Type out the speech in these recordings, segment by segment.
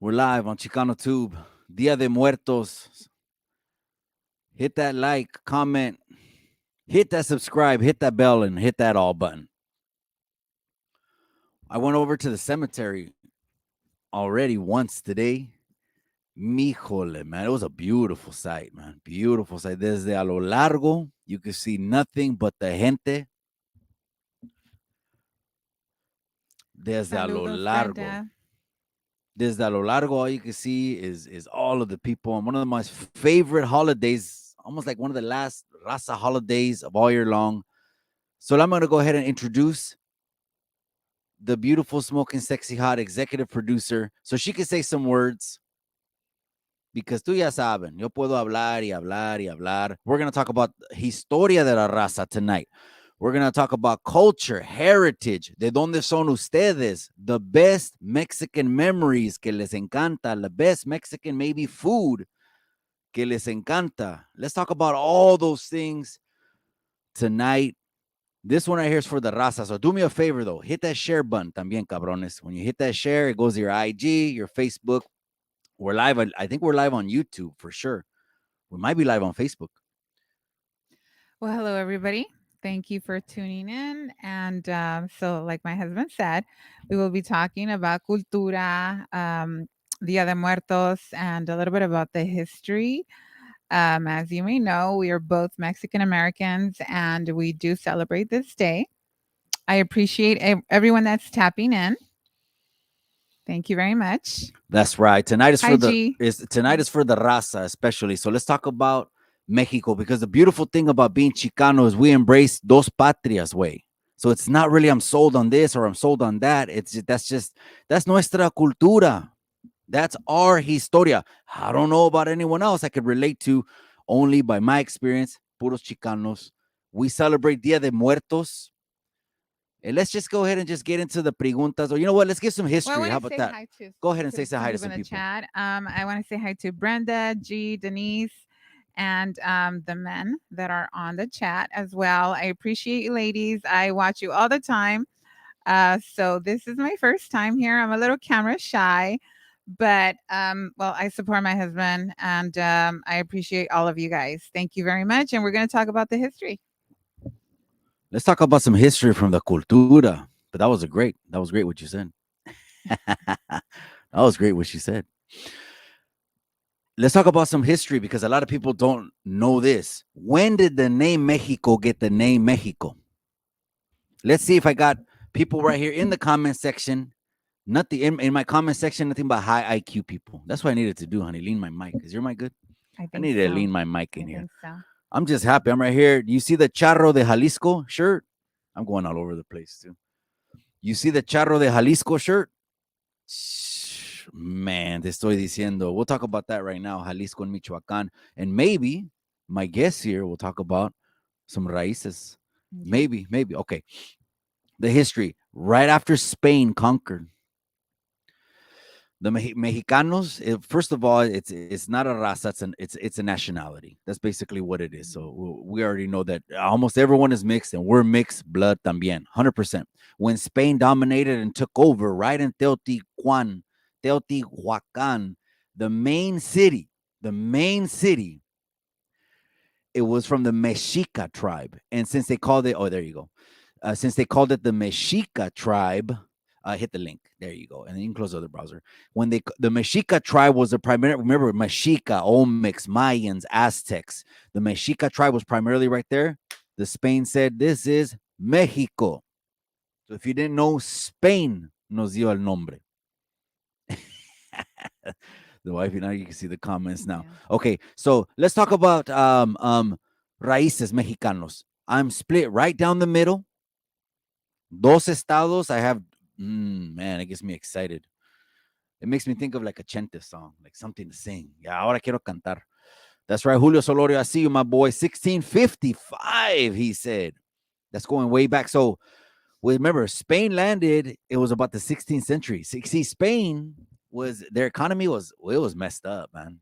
We're live on ChicanoTube. Dia de Muertos. Hit that like, comment, hit that subscribe, hit that bell, and hit that all button. I went over to the cemetery already once today. Mijole, man. It was a beautiful sight, man. Beautiful sight. Desde a lo largo, you could see nothing but the gente. Desde a lo Saludos, largo. Brenda. Desde a lo largo, all you can see is all of the people. And one of my favorite holidays, almost like one of the last Raza holidays of all year long. So I'm going to go ahead and introduce the beautiful, smoking, sexy, hot executive producer so she can say some words. Because tú ya saben, yo puedo hablar y hablar y hablar. We're going to talk about historia de la raza tonight. We're going to talk about culture, heritage, de dónde son ustedes, the best Mexican memories que les encanta, the best Mexican maybe food que les encanta. Let's talk about all those things tonight. This one right here is for the raza. So do me a favor, though. Hit that share button también, cabrones. When you hit that share, it goes to your IG, your Facebook. We're live. I think we're live on YouTube for sure. We might be live on Facebook. Well, hello, everybody. Thank you for tuning in. And so, like my husband said, we will be talking about cultura, Dia de Muertos, and a little bit about the history. As you may know, we are both Mexican Americans and we do celebrate this day. I appreciate everyone that's tapping in. Thank you very much. That's right. Tonight is Hi, for the G. raza especially. So let's talk about Mexico because the beautiful thing about being Chicano is we embrace dos patrias way. So it's not really I'm sold on this or I'm sold on that. It's just that's nuestra cultura. That's our historia. I don't know about anyone else I could relate to only by my experience. Puros Chicanos. We celebrate Dia de Muertos. And let's just go ahead and just get into the preguntas. Or you know what? Let's give some Well, I history. want How to about say that? hi Go ahead and to say some hi to people some in the people. chat. I want to say hi to Brenda, G, Denise, and the men that are on the chat as well. I appreciate you, ladies. I watch you all the time. So this is my first time here. I'm a little camera shy, but well, I support my husband, and I appreciate all of you guys. Thank you very much. And we're going to talk about the history. Let's talk about some history from the cultura. But that was great what you said. That was great what she said. Let's talk about some history because a lot of people don't know this. When did the name Mexico get the name Mexico? Let's see if I got people right here in the comment section. Nothing in my comment section, nothing but high IQ people. That's what I needed to do, honey. Lean my mic. Is your mic good? I I think needed to so. lean my mic I in here. think so. I'm just happy. I'm right here. Do you see the Charro de Jalisco shirt? I'm going all over the place too. You see the Charro de Jalisco shirt? Man, te estoy diciendo. We'll talk about that right now, Jalisco and Michoacan. And maybe my guest here will talk about some raíces. Okay. Maybe. Okay. The history. Right after Spain conquered, the Mexicanos, first of all, it's not a raza, it's a nationality. That's basically what it is. So we already know that almost everyone is mixed, and we're mixed blood también, 100%. When Spain dominated and took over, right in Teotihuacan, the main city, it was from the Mexica tribe, and since they called it, oh, there you go. Since they called it the Mexica tribe, hit the link. There you go. And then you can close the other browser. When the Mexica tribe was the primary, remember Mexica, Olmecs, Mayans, Aztecs. The Mexica tribe was primarily right there. The Spain said, this is Mexico. So if you didn't know, Spain nos dio el nombre. The wife, now you can see the comments now. Yeah. Okay, so let's talk about raíces mexicanos. I'm split right down the middle. Dos estados. I have, man, it gets me excited. It makes me think of like a Chente song, like something to sing. Yeah, ahora quiero cantar. That's right, Julio Solorio. I see you, my boy. 1655, he said. That's going way back. So, remember, Spain landed. It was about the 16th century. See, Spain was their economy was messed up, man.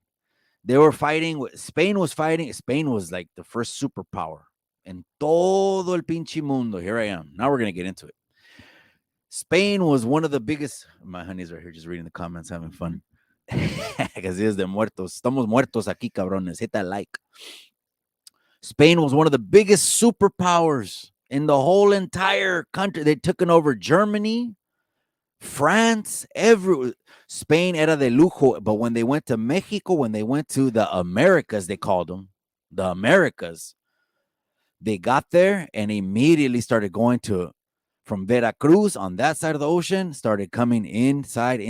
They were fighting. Spain was fighting. Spain was like the first superpower in todo el pinche mundo. Here I am. Now we're gonna get into it. Spain was one of the biggest. My honey's right here, just reading the comments, having fun. Because it is de muertos. Estamos muertos aquí, cabrones. Hit that like. Spain was one of the biggest superpowers in the whole entire country. They'd taken over Germany, France, Spain era de lujo. But when they went to Mexico, when they went to the Americas, they called them the Americas. They got there and immediately started going to from Veracruz on that side of the ocean, started coming inside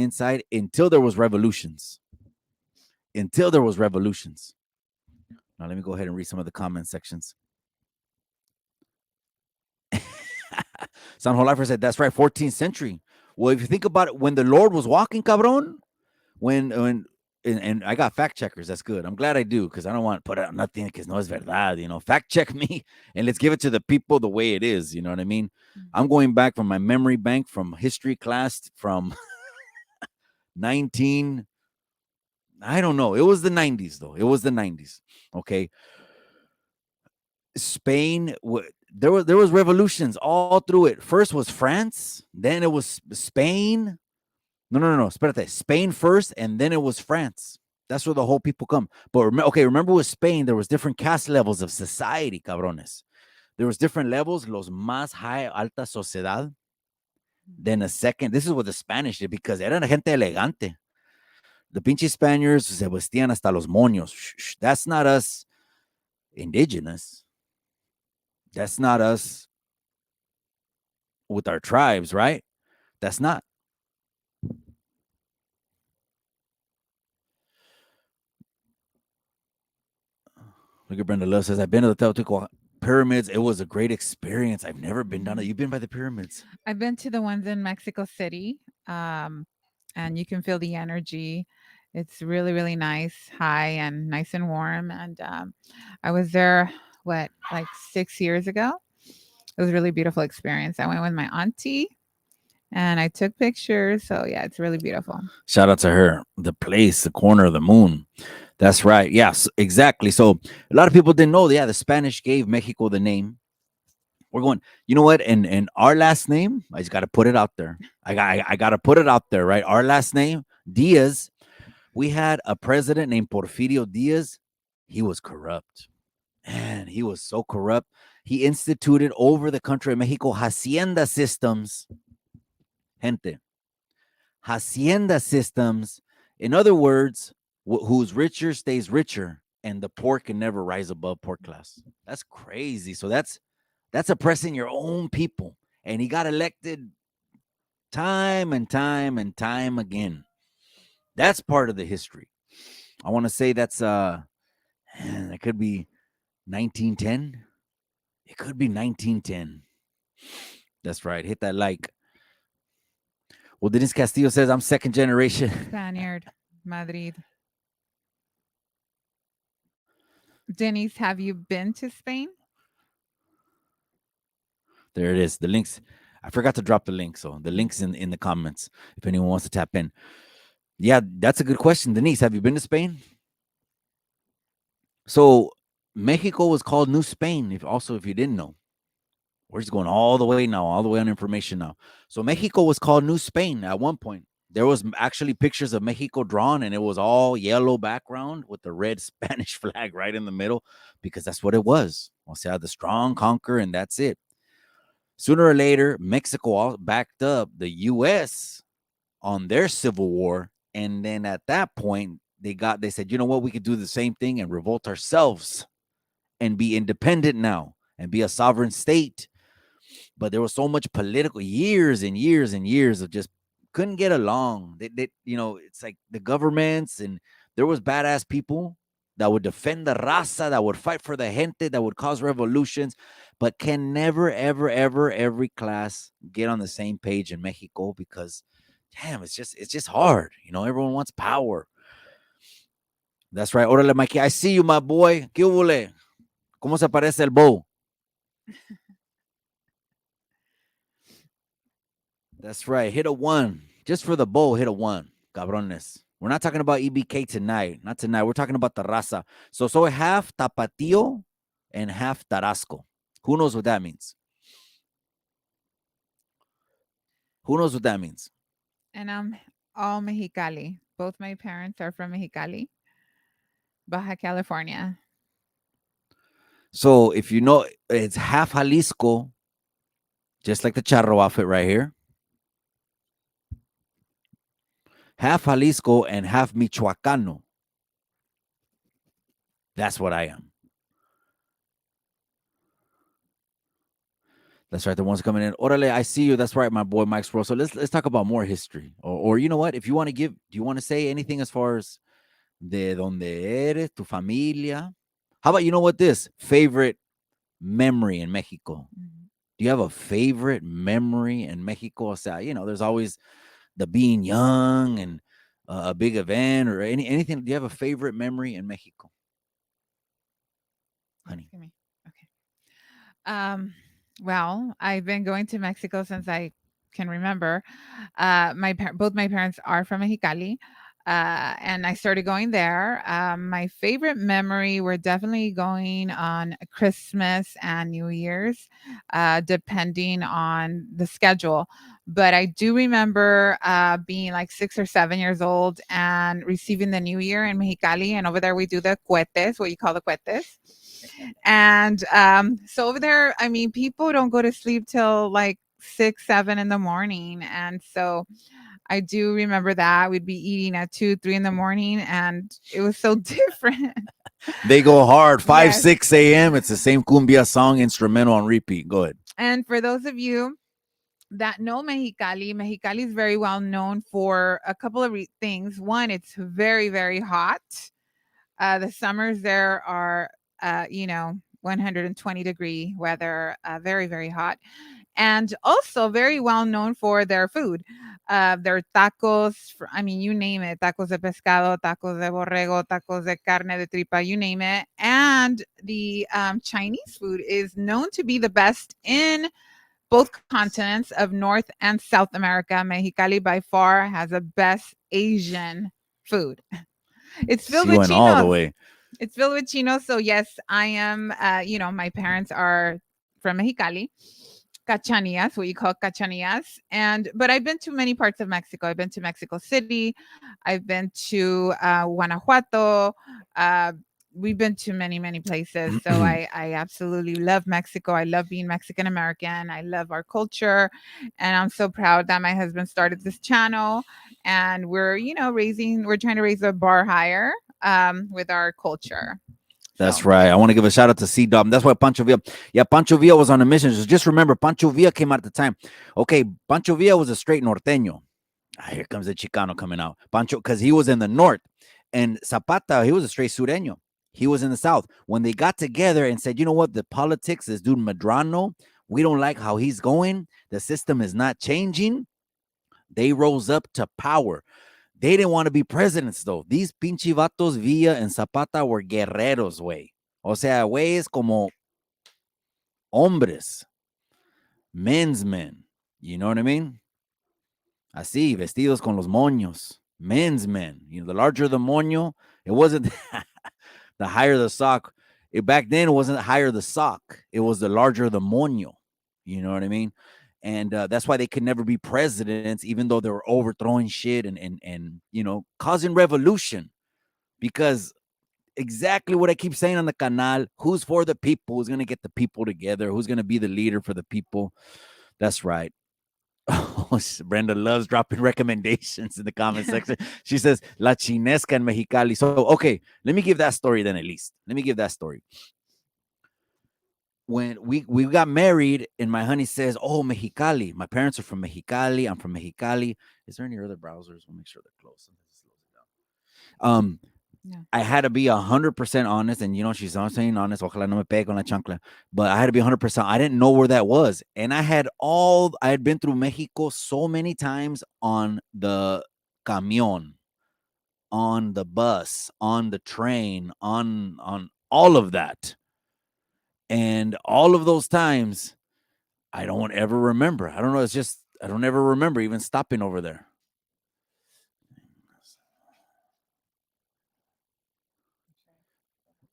until there was revolutions. Until there was revolutions. Now let me go ahead and read some of the comment sections. San Jolifer said, that's right, 14th century. Well, if you think about it, when the Lord was walking, cabron, when and I got fact checkers. That's good. I'm glad I do because I don't want to put out nothing because no es verdad. Fact check me and let's give it to the people the way it is. You know what I mean? I'm going back from my memory bank from history class from 19. I don't know. It was the 90s though. It was the 90s. Okay. Spain. There was revolutions all through it. First was France, then it was Spain. No. Espérate. Spain first, and then it was France. That's where the whole people come. But remember with Spain, there was different caste levels of society, cabrones. There was different levels, los más high, alta sociedad. Then a second, this is what the Spanish did because eran gente elegante. The pinche Spaniards se vestían hasta los moños. That's not us indigenous. That's not us with our tribes, right? That's not. Look at Brenda Love says, I've been to the Teotihuacan pyramids. It was a great experience. I've never been down there. You've been by the pyramids? I've been to the ones in Mexico City, and you can feel the energy. It's really, really nice, high and nice and warm. And I was there, like 6 years ago. It was a really beautiful experience. I went with my auntie and I took pictures. So yeah, it's really beautiful. Shout out to her. The place, the corner of the moon. That's right. Yes, exactly. So a lot of people didn't know. Yeah, the Spanish gave Mexico the name. We're going, you know what? And our last name, I just got to put it out there. I got to put it out there, right? Our last name, Diaz. We had a president named Porfirio Diaz. He was corrupt. Man, he was so corrupt. He instituted over the country of Mexico hacienda systems. Gente. Hacienda systems. In other words, who's richer stays richer, and the poor can never rise above poor class. That's crazy. So that's oppressing your own people. And he got elected time and time and time again. That's part of the history. I want to say that's it could be 1910. It could be 1910. That's right. Hit that like. Well, Denise Castillo says I'm second generation Spaniard, Madrid. Denise, have you been to Spain? There it is. The links. I forgot to drop the link. So the link's in the comments if anyone wants to tap in. Yeah, that's a good question. Denise, have you been to Spain? So Mexico was called New Spain, if you didn't know. We're just going all the way now, all the way on information now. So Mexico was called New Spain at one point. There was actually pictures of Mexico drawn, and it was all yellow background with the red Spanish flag right in the middle, because that's what it was. O sea, the strong conquer, and that's it. Sooner or later, Mexico all backed up the U.S. on their civil war, and then at that point, they said, you know what, we could do the same thing and revolt ourselves and be independent now and be a sovereign state. But there was so much political years and years and years of just couldn't get along. It's like the governments, and there was badass people that would defend the raza, that would fight for the gente, that would cause revolutions, but can never, ever, ever, every class get on the same page in Mexico because, damn, it's just hard. Everyone wants power. That's right. Órale, Mikey. I see you, my boy. ¿Qué hubole? ¿Cómo se parece el bow? That's right. Hit a one. Just for the bow, hit a one. Cabrones. We're not talking about EBK tonight. Not tonight. We're talking about the raza. So half Tapatio and half Tarasco. Who knows what that means? Who knows what that means? And I'm all Mexicali, both my parents are from Mexicali, Baja California. So if you know, it's half Jalisco, just like the charro outfit right here, half Jalisco and half Michoacano. That's what I am. That's right. The ones coming in. Orale, I see you. That's right, my boy Mike Sproul. So let's talk about more history. Or you know what? If you want to give, do you want to say anything as far as de donde eres, tu familia? How about, you know what, this favorite memory in Mexico? Mhm. Do you have a favorite memory in Mexico? O sea, there's always the being young and a big event or anything. Do you have a favorite memory in Mexico, You honey? asking me? Okay. Um, well, I've been going to Mexico since I can remember. Both my parents are from Mexicali, and I started going there. My favorite memory were definitely going on Christmas and New Year's, depending on the schedule. But I do remember being like 6 or 7 years old and receiving the New Year in Mexicali, and over there we do the cohetes, what you call the cohetes. And so over there, I mean, people don't go to sleep till like 6, 7 in the morning. And so I do remember that we'd be eating at 2, 3 in the morning, and it was so different. They go hard, 5, Yes. 6 a.m. It's the same cumbia song instrumental on repeat. Go ahead. And for those of you that know Mexicali, Mexicali is very well known for a couple of things. One, it's very, very hot. The summers there are, 120-degree weather, very, very hot, and also very well known for their food. Their tacos, I mean, you name it, tacos de pescado, tacos de borrego, tacos de carne de tripa, you name it. And the Chinese food is known to be the best in both continents of North and South America. Mexicali by far has the best Asian food. It's filled She with went all the chinos. way. It's filled with chinos. So yes, I am. My parents are from Mexicali, cachanillas, what you call cachanillas. And but I've been to many parts of Mexico. I've been to Mexico City. I've been to Guanajuato. Uh, we've been to many, many places. So I absolutely love Mexico. I love being Mexican American. I love our culture, and I'm so proud that my husband started this channel, and we're trying to raise the bar higher with our culture. That's So right. I want to give a shout out to C Dub. That's why Pancho Villa. Yeah, Pancho Villa was on a mission. Just remember, Pancho Villa came out at the time. Okay, Pancho Villa was a straight norteño. Here comes the Chicano coming out. Pancho, because he was in the north. And Zapata, he was a straight sureño. He was in the south. When they got together and said, you know what, the politics, this dude Medrano, we don't like how he's going. The system is not changing. They rose up to power. They didn't want to be presidents, though. These pinche vatos, Villa and Zapata, were guerreros, güey. O sea, güeyes como hombres, men's men. You know what I mean? Así, vestidos con los moños. Men's men. The larger the moño, it wasn't the higher the sock. Back then, it wasn't the higher the sock. It was the larger the moño. You know what I mean? And that's why they could never be presidents, even though they were overthrowing shit and causing revolution. Because exactly what I keep saying on the canal, who's for the people, who's going to get the people together, who's going to be the leader for the people. That's right. Oh, Brenda loves dropping recommendations in the comment section. She says, La Chinesca en Mexicali. So, okay, let me give that story then at least. Let me give that story. When we got married and my honey says, oh, Mexicali. My parents are from Mexicali. I'm from Mexicali. Is there any other browsers? We'll make sure they're close. no. I had to be 100% honest, and she's not saying honest. Ojalá no me pegue con la chancla. But I had to be 100%. I didn't know where that was, and I had been through Mexico so many times on the camión, on the bus, on the train, on all of that, and all of those times, I don't ever remember. I don't know. It's just I don't ever remember even stopping over there.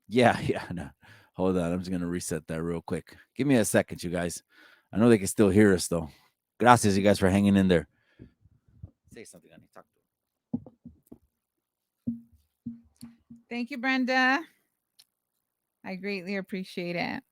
Yeah, yeah. No. Hold on. I'm just going to reset that real quick. Give me a second, you guys. I know they can still hear us, though. Gracias, you guys, for hanging in there. Say something, honey. Talk to Thank you, Brenda. I greatly appreciate it.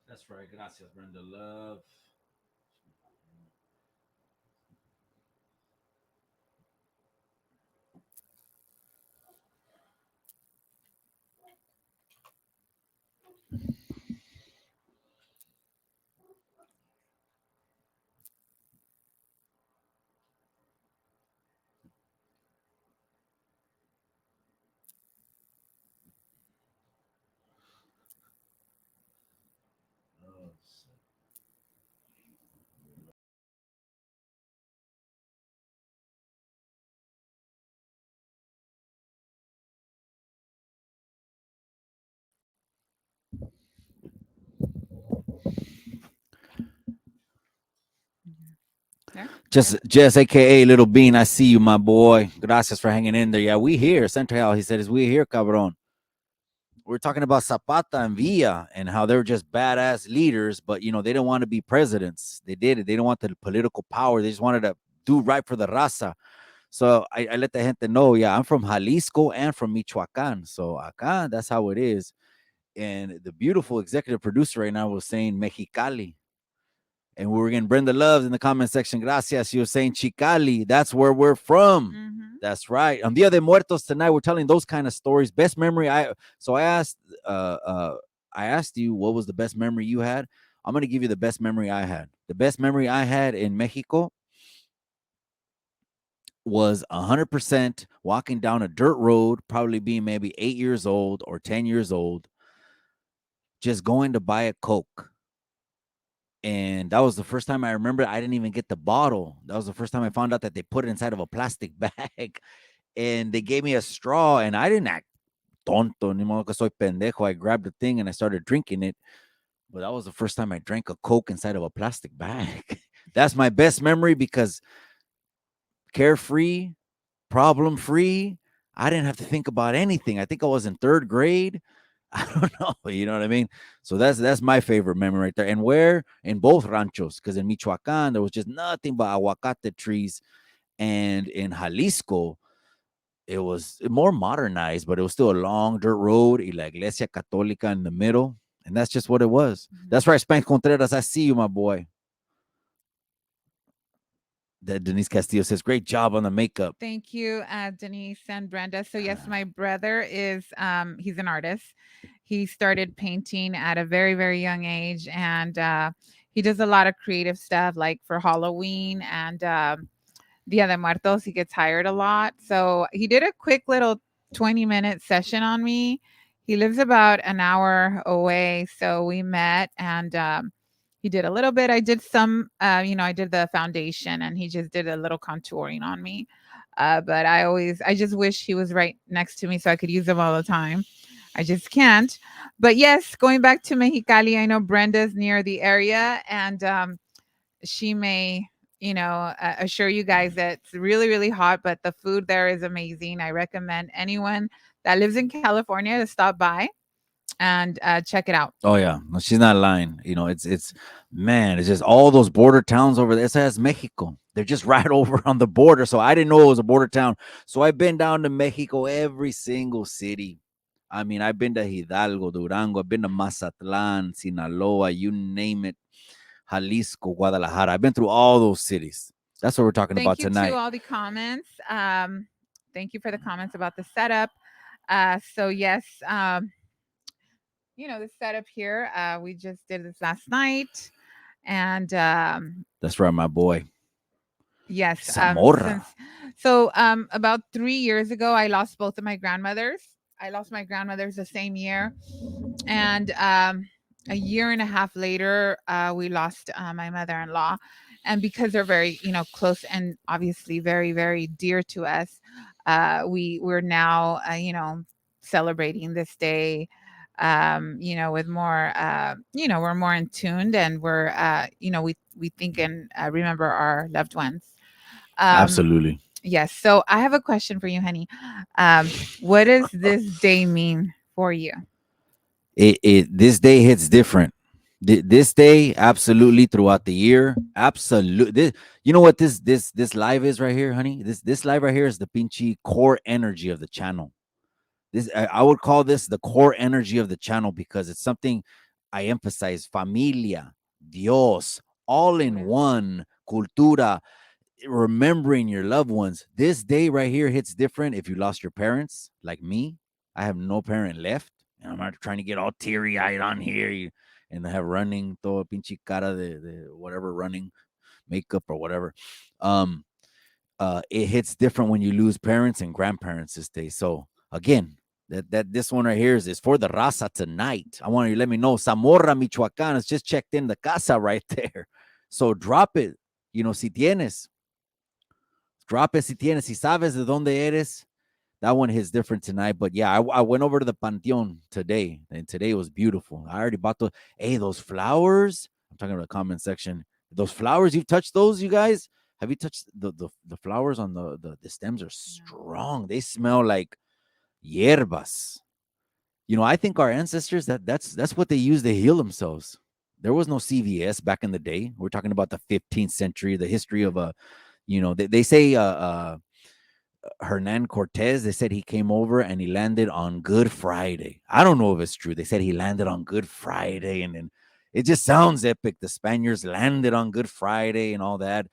That's right. Gracias, Brenda. Love. Oh, There. just AKA Little Bean. I see you, my boy. Gracias for hanging in there. Yeah, we here. Central. He said, "Is we here, cabron." We're talking about Zapata and Villa and how they're just badass leaders, but they don't want to be presidents. They did it. They don't want the political power. They just wanted to do right for the raza. So I let the gente know, yeah, I'm from Jalisco and from Michoacan. So acá, that's how it is. And the beautiful executive producer right now was saying Mexicali. And we were getting Brenda Loves in the comment section. Gracias. She was saying Chicali. That's where we're from. Mm-hmm. That's right. On Dia de Muertos tonight, we're telling those kind of stories. Best memory. So uh, uh, I asked you what was the best memory you had. I'm gonna give you the best memory I had. The best memory I had in Mexico was 100% walking down a dirt road, probably being maybe 8 years old or 10 years old, just going to buy a Coke. And that was the first time I remember I didn't even get the bottle. That was the first time I found out that they put it inside of a plastic bag. And they gave me a straw, and I didn't act tonto, ni modo que soy pendejo. I grabbed the thing and I started drinking it. But that was the first time I drank a Coke inside of a plastic bag. That's my best memory because carefree, problem free. I didn't have to think about anything. I think I was in third grade. I don't know. You know what I mean? So that's my favorite memory right there. And where in both ranchos, because in Michoacan there was just nothing but aguacate trees, and in Jalisco it was more modernized, but it was still a long dirt road. Y la Iglesia Católica in the middle, and that's just what it was. That's right, Spank Contreras. I see you, my boy. That Denise Castillo says, "Great job on the makeup." Thank you, Denise and Brenda. So yes, my brother is he's an artist. He started painting at a very, very young age, and he does a lot of creative stuff like for Halloween and Dia de Muertos. He gets hired a lot. So he did a quick little 20-minute session on me. He lives about an hour away. So we met and he did a little bit. I did some, I did the foundation and he just did a little contouring on me. But I just wish he was right next to me so I could use him all the time. I just can't. But yes, going back to Mexicali, I know Brenda's near the area and she may assure you guys that it's really really hot, but the food there is amazing. I recommend anyone that lives in California to stop by and check it out. Oh yeah, no, she's not lying. It's man, it's just all those border towns over there. It says Mexico. They're just right over on the border. So I didn't know it was a border town. So I've been down to Mexico, every single city. I mean, I've been to Hidalgo, Durango. I've been to Mazatlan, Sinaloa, you name it. Jalisco, Guadalajara. I've been through all those cities. That's what we're talking Thank about you to tonight. all the comments. Thank you for the comments about the setup. So yes, the setup here, we just did this last night. And That's right, my boy. yes, Zamora. about 3 years ago, I lost both of my grandmothers. I lost my grandmothers the same year, and a year and a half later, we lost my mother-in-law. And because they're very, close and obviously very, very dear to us, we're now, celebrating this day with more, we're more in tuned, and we're, we think and remember our loved ones. Um, Absolutely. yes. So I have a question for you, honey. What does this day mean for you? It this day hits different. This day, absolutely throughout the year, absolutely. You know what this live is right here, honey? This live right here is the pinchy core energy of the channel. This I would call this the core energy of the channel because it's something I emphasize: familia, Dios, all in Cultura. one, cultura, remembering your loved ones. This day right here hits different if you lost your parents, like me. I have no parent left, and I'm not trying to get all teary eyed on here and I have running todo pinche cara de whatever running makeup or whatever. Um, it hits different when you lose parents and grandparents this day. So again, that this one right here is for the raza tonight. I want you to let me know. Zamora, Michoacan has just checked in the casa right there. So drop it. Si tienes, drop it si tienes, si sabes de donde eres. That one hits different tonight. But yeah, I went over to the Panteon today, and today was beautiful. I already bought those. Hey, those flowers. I'm talking about the comment section. Those flowers, you've touched those, you guys? Have you touched the flowers on the stems are No. strong. They smell like hierbas. I think our ancestors that's what they used to heal themselves. There was no CVS back in the day. We're talking about the 15th century, the history of they say Hernan Cortez, they said he came over and he landed on Good Friday. I don't know if it's true. They said he landed on Good Friday, and then it just sounds epic. The Spaniards landed on Good Friday and all that.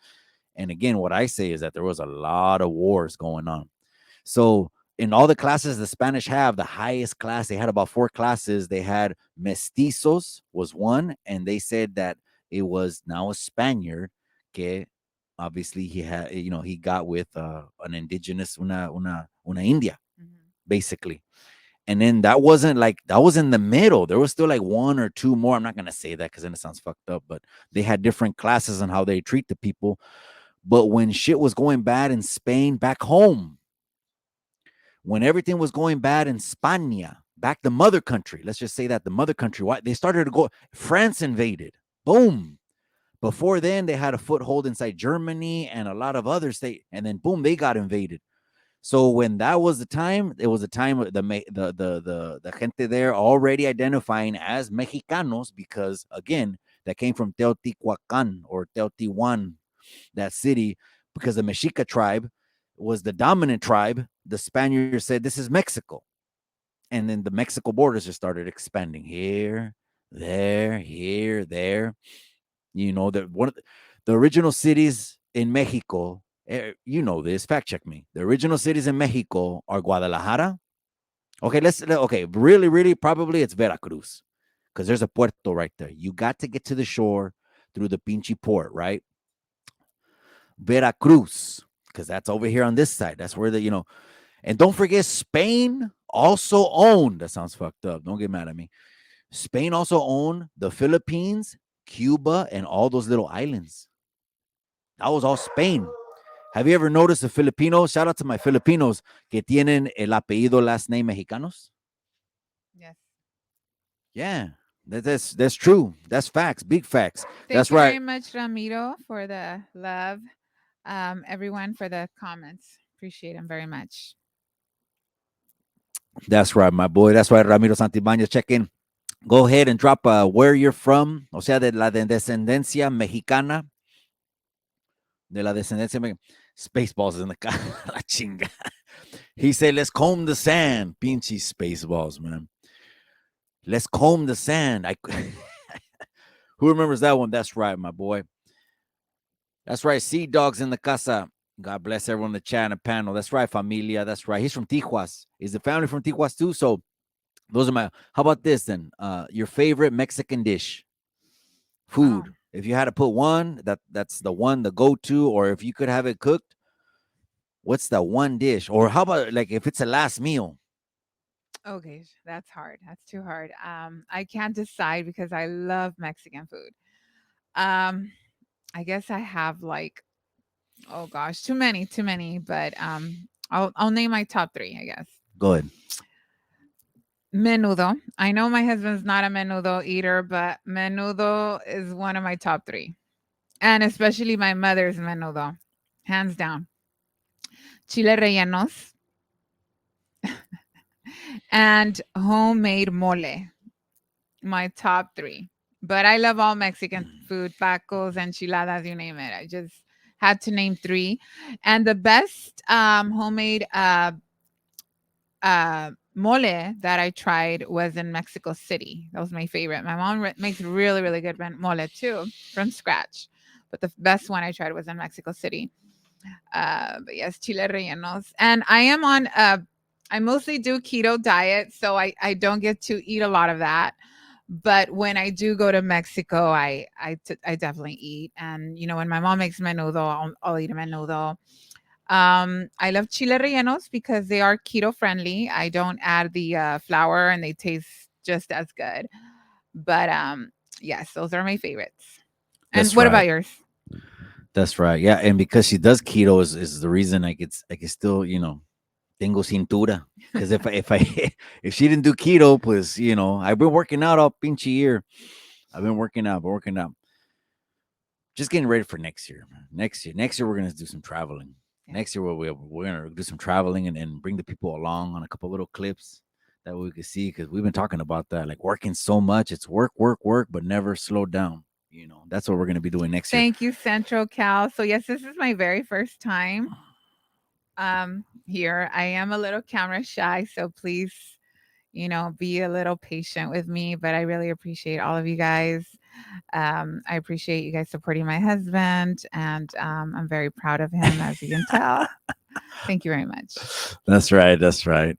And again, what I say is that there was a lot of wars going on. So in all the classes the Spanish have, the highest class, they had about four classes. They had mestizos was one, and they said that it was now a Spaniard que obviously he got with an indigenous una India, Mhm. basically. And then that was in the middle. There was still like one or two more. I'm not gonna say that because then it sounds fucked up, but they had different classes on how they treat the people. But when shit was going bad in Spain back home, when everything was going bad in Spania, back the mother country, let's just say that the mother country, why they started to go, France invaded. Boom. Before then, they had a foothold inside Germany and a lot of other states, and then boom, they got invaded. So when that was the time, it was a time of the gente there already identifying as Mexicanos because again, that came from Teotihuacan or Teotihuacan, that city, because the Mexica tribe was the dominant tribe. The Spaniards said this is Mexico, and then the Mexico borders just started expanding here, there. That one of the original cities in Mexico. This. Fact check me. The original cities in Mexico are Guadalajara. Okay. Really, really, probably it's Veracruz because there's a puerto right there. You got to get to the shore through the Pinchy port, right? Veracruz, because that's over here on this side. That's where and don't forget Spain also owned. That sounds fucked up. Don't get mad at me. Spain also owned the Philippines, Cuba, and all those little islands. That was all Spain. Have you ever noticed the Filipinos? Shout out to my Filipinos que tienen el apellido last name Mexicanos. Yes. Yeah, that's true. That's facts, big facts. Thank That's you right. very much, Ramiro, for the love. Everyone for the comments. Appreciate them very much. That's right, my boy. That's right, Ramiro Santibáñez. Check in. Go ahead and drop where you're from, o sea, de la descendencia mexicana, de la descendencia mexicana. Spaceballs in the car. La chinga. He said, let's comb the sand. Pinche Spaceballs, man. Let's comb the sand. Who remembers that one? That's right, my boy. That's right. Sea Dogs in the casa. God bless everyone in the chat and the panel. That's right, familia. That's right. He's from Tijuas. Is the family from Tijuas too? So those are my. How about this then? Your favorite Mexican dish, Oh, food. If you had to put one, that's the one, the go-to, or if you could have it cooked, what's the one dish? Or how about like if it's a last meal? okay. That's hard. That's too hard. I can't decide because I love Mexican food. Um, I guess I have like, oh gosh, too many. But I'll name my top three. I guess Go ahead. Menudo. I know my husband's not a menudo eater, but menudo is one of my top three. And especially my mother's menudo, hands down. Chile rellenos and homemade mole, my top three. But I love all Mexican food, tacos, enchiladas, you name it. I just had to name three. And the best homemade mole that I tried was in Mexico City. That was my favorite. My mom makes really, really good mole too from scratch. But the best one I tried was in Mexico City. But yes, chile rellenos. And I am on I mostly do keto diet, so I don't get to eat a lot of that. But when I do go to Mexico, I definitely eat. And you know, when my mom makes menudo, I'll eat a menudo. I love chile rellenos because they are keto friendly. I don't add the flour, and they taste just as good. But yes, those are my favorites. And That's what about right. yours? That's right. Yeah, and because she does keto is the reason I could still, tengo cintura. Because if I if she didn't do keto, pues I've been working out all pinche year. I've been working out. Just getting ready for next year, man. Next year we're gonna do some traveling. Yeah. Next year we're gonna do some traveling and bring the people along on a couple little clips that we could see because we've been talking about that, like working so much. It's work, work, work, but never slow down. That's what we're gonna be doing next year. Thank you, Central Cal. So yes, this is my very first time here. I am a little camera shy, so please, be a little patient with me, but I really appreciate all of you guys. I appreciate you guys supporting my husband, and I'm very proud of him, as you can tell. Thank you very much. That's right. That's right.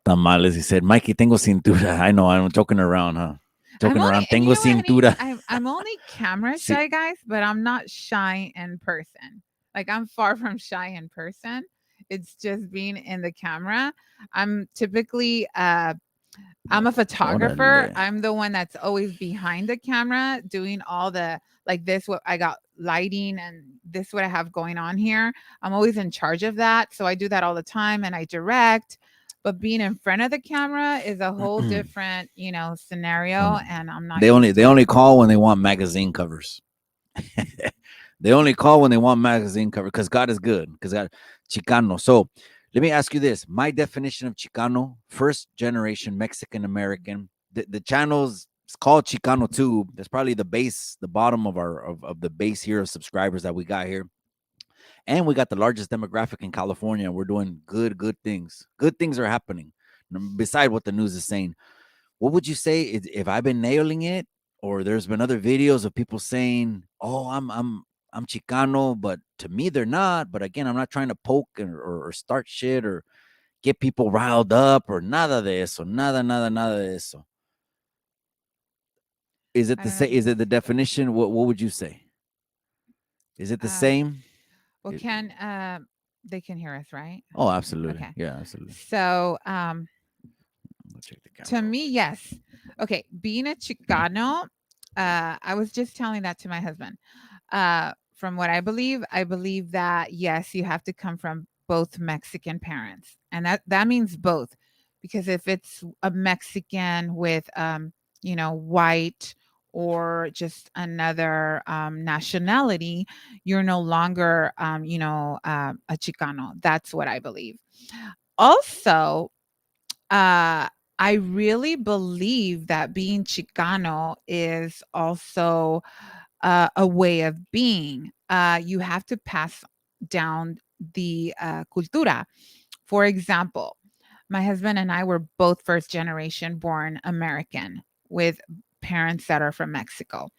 Tamales, he said, Mikey, tengo cintura. I know, I'm joking around, huh? I'm Joking only, around. and you Tengo know what, honey? cintura. I'm only camera See, shy, guys, but I'm not shy in person. Like I'm far from shy in person. It's just being in the camera. I'm typically I'm a photographer. órale. I'm the one that's always behind the camera doing all the like this what I got lighting and this what I have going on here. I'm always in charge of that. So I do that all the time and I direct. But being in front of the camera is a whole different, scenario Um, and I'm not they only used they to it. only call when they want magazine covers. They only call when they want magazine cover because God is good. Because God, Chicano. So let me ask you this: my definition of Chicano, first generation Mexican American. The channel's it's called Chicano Tube. That's probably the base, the bottom of of the base here of subscribers that we got here. And we got the largest demographic in California. We're doing good things. Good things are happening. Beside what the news is saying, what would you say if I've been nailing it, or there's been other videos of people saying, "Oh, I'm Chicano," but to me they're not. But again, I'm not trying to poke or start shit or get people riled up or nada de eso, nada de eso. Is it I the don't know same? what you Is it just the definition? What would you say? Is it the uh same? well It- can they can hear us, right? oh, absolutely. Okay. Yeah, absolutely. So Go check the to camera real me, quick. yes. Okay, being a Chicano, I was just telling that to my husband. From what I believe that yes, you have to come from both Mexican parents, and that means both, because if it's a Mexican with white or just another nationality, you're no longer a Chicano. That's what I believe. Also, uh, I really believe that being Chicano is also a way of being. You have to pass down the cultura. For example, my husband and I were both first generation born American with parents that are from Mexico.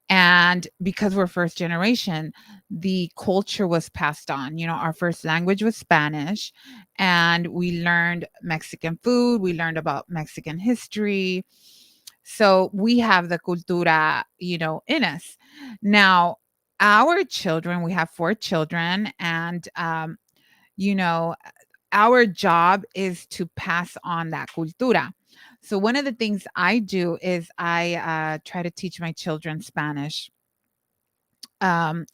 And because we're first generation, the culture was passed on. Our first language was Spanish, and we learned Mexican food, we learned about Mexican history. So we have the cultura, in us. Now, our children, we have four children, and, you know, our job is to pass on that cultura. So one of the things I do is I try to teach my children Spanish, um,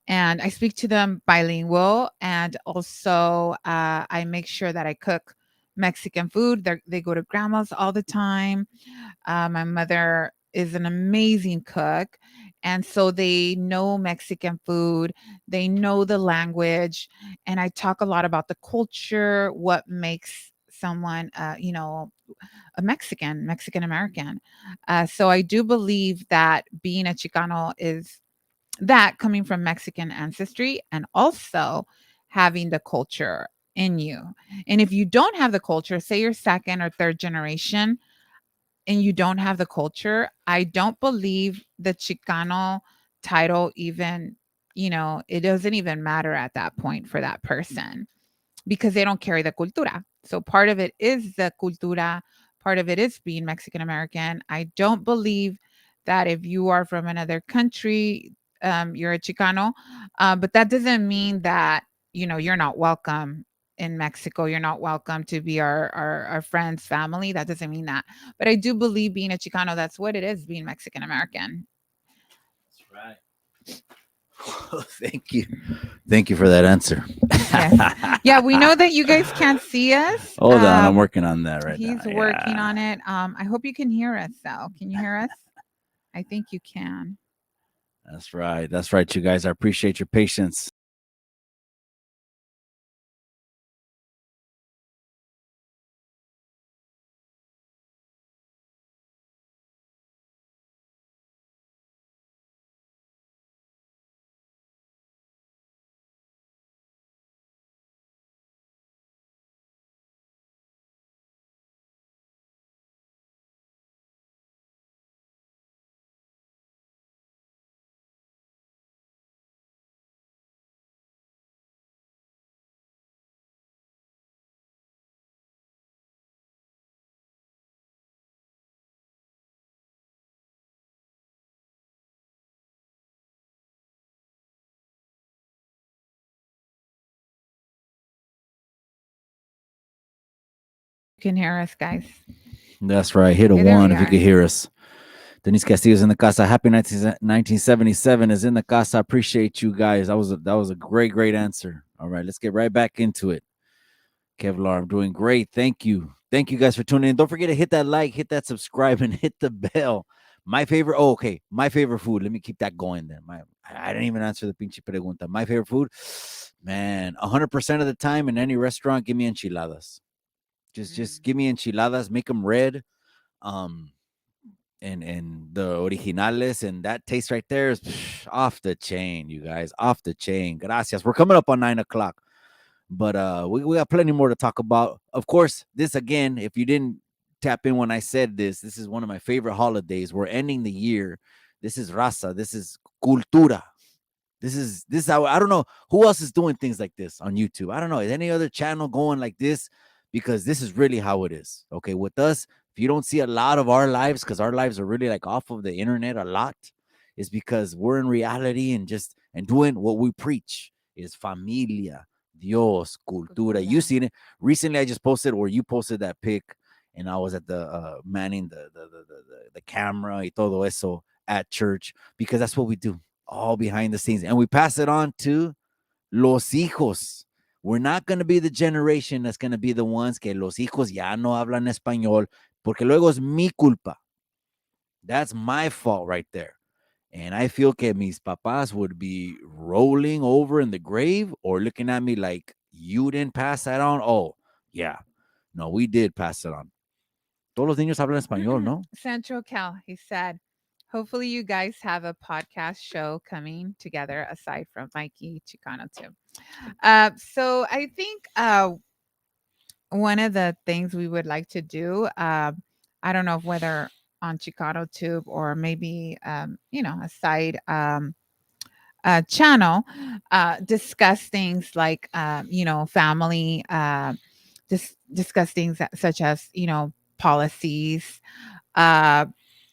and I speak to them bilingual, and also I make sure that I cook Mexican food. They go to grandma's all the time. My mother is an amazing cook. And so they know Mexican food, they know the language. And I talk a lot about the culture, what makes someone, a Mexican American. So I do believe that being a Chicano is that coming from Mexican ancestry and also having the culture in you. And if you don't have the culture, say you're second or third generation, and you don't have the culture, I don't believe the Chicano title even, it doesn't even matter at that point for that person because they don't carry the cultura. So part of it is the cultura, part of it is being Mexican American. I don't believe that if you are from another country, you're a Chicano, but that doesn't mean that you're not welcome in Mexico. You're not welcome to be our friends' family. That doesn't mean that. But I do believe being a Chicano, that's what it is, being Mexican American. That's right. Thank you. Thank you for that answer. Yes. Yeah, we know that you guys can't see us. Hold on, I'm working on that right now. He's working on it. I hope you can hear us though. Can you hear us? I think you can. That's right. That's right, you guys. I appreciate your patience. You can hear us, guys. That's right. Hit a Okay, there one we if you are. could hear us. Denise Castillo's in the casa. Happy 1977 is in the casa. I appreciate you guys. That was a great answer. All right, let's get right back into it. Kevlar, I'm doing great. Thank you. Thank you guys for tuning in. Don't forget to hit that like, hit that subscribe, and hit the bell. My favorite, oh, okay. My favorite food. Let me keep that going then. I didn't even answer the pinche pregunta. My favorite food, man, 100% of the time in any restaurant, give me enchiladas. Just give me enchiladas, make them red. Um, and the originales, and that taste right there is off the chain, you guys, off the chain. Gracias. We're coming up on 9 o'clock, but we got plenty more to talk about. Of course, this again, if you didn't tap in when I said this is one of my favorite holidays. We're ending the year. This is Raza. This is cultura. This is how I don't know who else is doing things like this on YouTube. I don't know. Is any other channel going like this? Because this is really how it is. Okay. With us, if you don't see a lot of our lives, because our lives are really like off of the internet a lot, is because we're in reality and just and doing what we preach is familia, Dios, cultura. You Cultura. seen it. Recently I just posted or you posted that pic, and I was at the manning the camera y todo eso at church because that's what we do all behind the scenes. And we pass it on to los hijos. We're not going to be the generation that's going to be the ones que los hijos ya no hablan español, porque luego es mi culpa. That's my fault right there. And I feel que mis papás would be rolling over in the grave or looking at me like, you didn't pass that on? Oh, yeah. No, we did pass it on. Todos los niños hablan español, ¿no? Central Cal, he said, hopefully you guys have a podcast show coming together aside from Mikey Chicano too. So I think one of the things we would like to do, I don't know if whether on Chicano Tube or maybe a side channel, discuss things like family, discuss things such as policies, uh,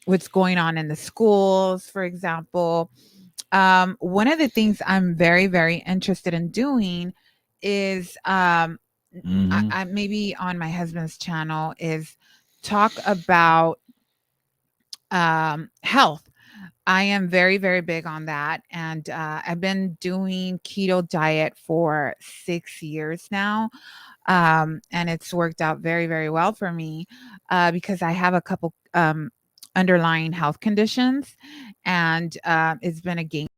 what's going on in the schools, for example. One of the things I'm very, very interested in doing is Mm-hmm. I maybe on my husband's channel is talk about health. I am very, very big on that. And I've been doing keto diet for 6 years now. And it's worked out very, very well for me because I have a couple underlying health conditions. And it's been a game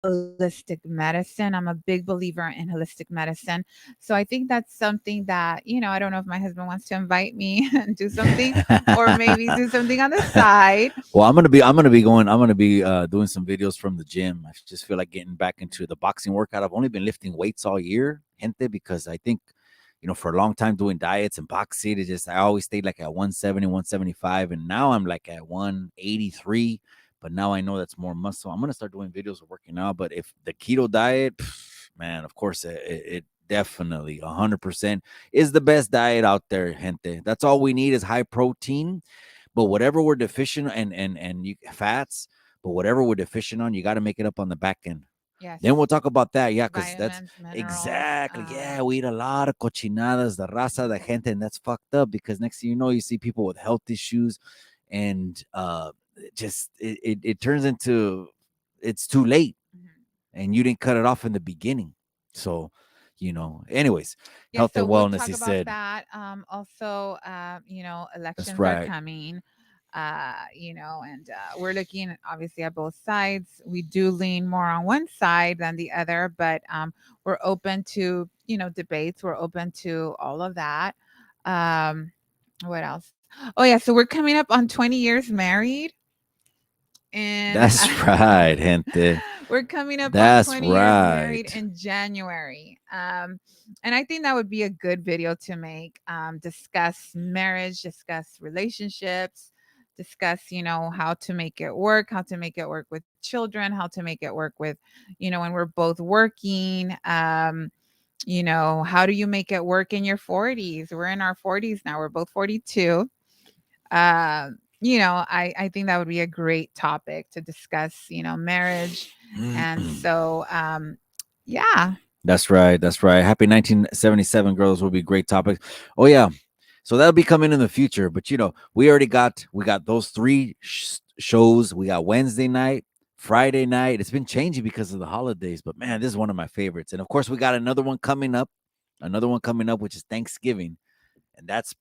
holistic medicine. I'm a big believer in holistic medicine. So I think that's something that, I don't know if my husband wants to invite me and do something or maybe do something on the side. Well, I'm gonna be doing some videos from the gym. I just feel like getting back into the boxing workout. I've only been lifting weights all year, gente, because I think, for a long time doing diets and boxing, I always stayed like at 170, 175, and now I'm like at 183. But now I know that's more muscle. I'm gonna start doing videos of working out. But if the keto diet, man, of course, it definitely 100% is the best diet out there, gente. That's all we need is high protein, but whatever we're deficient and fats, but whatever we're deficient on, you got to make it up on the back end. Yes. Then we'll talk about that. Yeah, because that's Vitamins, minerals. exactly. Yeah, we eat a lot of cochinadas, the raza, the gente, and that's fucked up because next thing you know, you see people with health issues, and it turns into it's too late, Mhm. and you didn't cut it off in the beginning. So, anyways, Yeah, health so and we'll wellness. talk He about said, that. Also, that's elections are right. coming. And we're looking obviously at both sides. We do lean more on one side than the other, but we're open to debates. We're open to all of that. Um, what else? Oh yeah, so we're coming up on 20 years married, and That's right, gente. we're coming up on That's 20 years married right. in January. And I think that would be a good video to make. Discuss marriage, discuss relationships, discuss, how to make it work, how to make it work with children, how to make it work with, when we're both working. How do you make it work in your 40s? We're in our 40s now. We're both 42. I think that would be a great topic to discuss, marriage. And so, yeah. That's right. That's right. Happy 1977 girls will be great topics. Oh yeah. So that'll be coming in the future, but we got those three shows. We got Wednesday night, Friday night. It's been changing because of the holidays, but man, this is one of my favorites. And of course, we got another one coming up, which is Thanksgiving, and that's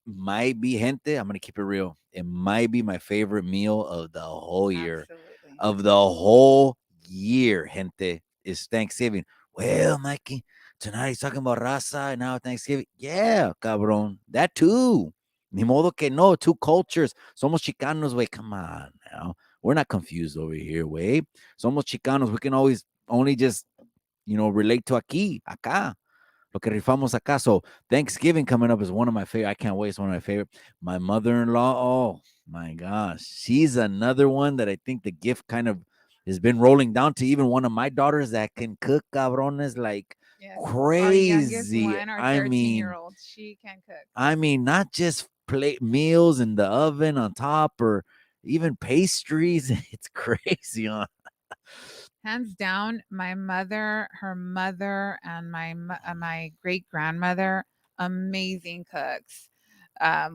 might be, gente. I'm gonna keep it real. It might be my favorite meal of the whole year. Absolutely. Of the whole year, gente, is Thanksgiving. Well, Mikey, tonight he's talking about raza and now Thanksgiving. Yeah, cabrón. That too. Ni modo que no. Two cultures. Somos Chicanos, way. Come on now. We're not confused over here, way. Somos Chicanos. We can always only just, relate to aquí, acá. Lo que rifamos acá. So Thanksgiving coming up is one of my favorite. I can't wait. It's one of my favorite. My mother-in-law. Oh my gosh, she's another one that I think the gift kind of has been rolling down to even one of my daughters that can cook cabrones like Yes. Our youngest crazy. one, our I 13-year mean, old, she can cook. not just plate meals in the oven on top or even pastries. It's crazy, huh? Hands down, my mother, her mother, and my great grandmother, amazing cooks.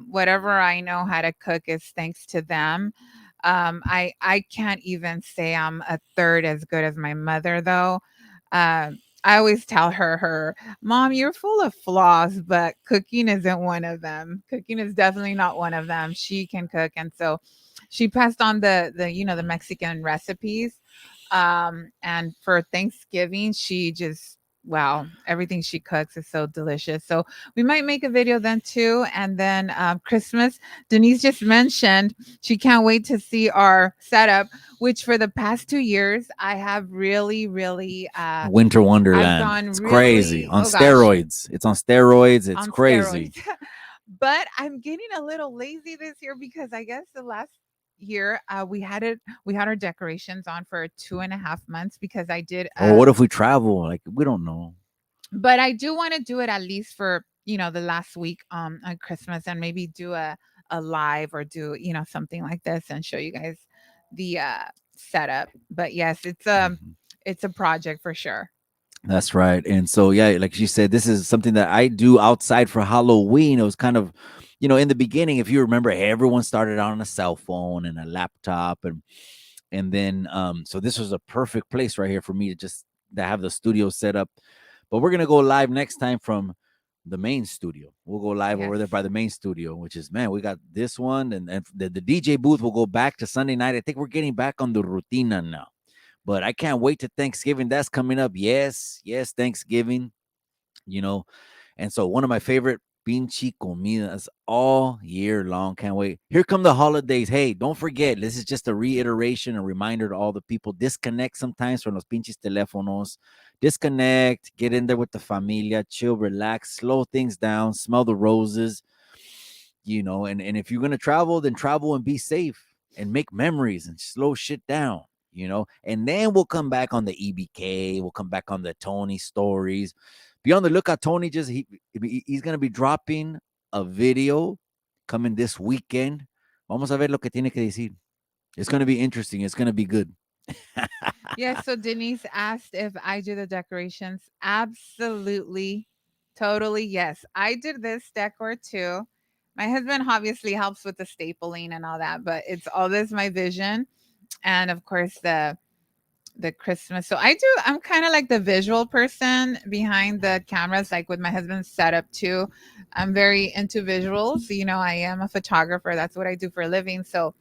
Whatever I know how to cook is thanks to them. I can't even say I'm a third as good as my mother though. I always tell her, Mom, you're full of flaws, but cooking isn't one of them. Cooking is definitely not one of them. She can cook, and so she passed on the Mexican recipes. And for Thanksgiving, she just wow, everything she cooks is so delicious. So we might make a video then too. And then Christmas, Denise just mentioned she can't wait to see our setup, which for the past 2 years I have really, really Winter I've Wonderland. gone It's crazy really, on oh gosh, steroids. It's on steroids. It's on crazy. steroids. But I'm getting a little lazy this year because I guess the last year we had our decorations on for 2.5 months because I did Or what if we travel? Like we don't know. but I do want to do it at least for the last week on Christmas and maybe do a live or do something like this and show you guys the setup. But yes, Mhm. it's a project for sure. That's right. And so, yeah, like you said, this is something that I do outside for Halloween. It was kind of, in the beginning, if you remember, everyone started on a cell phone and a laptop, and then so this was a perfect place right here for me to just to have the studio set up. But we're gonna go live next time from the main studio. We'll go live over Yes. there by the main studio, which is, man, we got this one, and the DJ booth will go back to Sunday night. I think we're getting back on the rutina now. But I can't wait to Thanksgiving. That's coming up. Yes, yes, Thanksgiving. You know, and so one of my favorite pinchi comidas all year long. Can't wait. Here come the holidays. Hey, don't forget, this is just a reiteration, a reminder to all the people. Disconnect sometimes from los pinches teléfonos. Disconnect, get in there with the familia, chill, relax, slow things down, smell the roses, and if you're gonna travel, then travel and be safe and make memories and slow shit down, and then we'll come back on the EBK, we'll come back on the Tony stories. Be on the lookout. Tony he's gonna be dropping a video coming this weekend. Vamos a ver lo que tiene que decir. It's gonna be interesting. It's gonna be good. Yes. So Denise asked if I do the decorations. Absolutely. Totally. Yes. I did this decor too. My husband obviously helps with the stapling and all that, but it's all this my vision. And of course the Christmas. So I'm kind of like the visual person behind the cameras, like with my husband's setup too. I'm very into visuals. I am a photographer. That's what I do for a living. So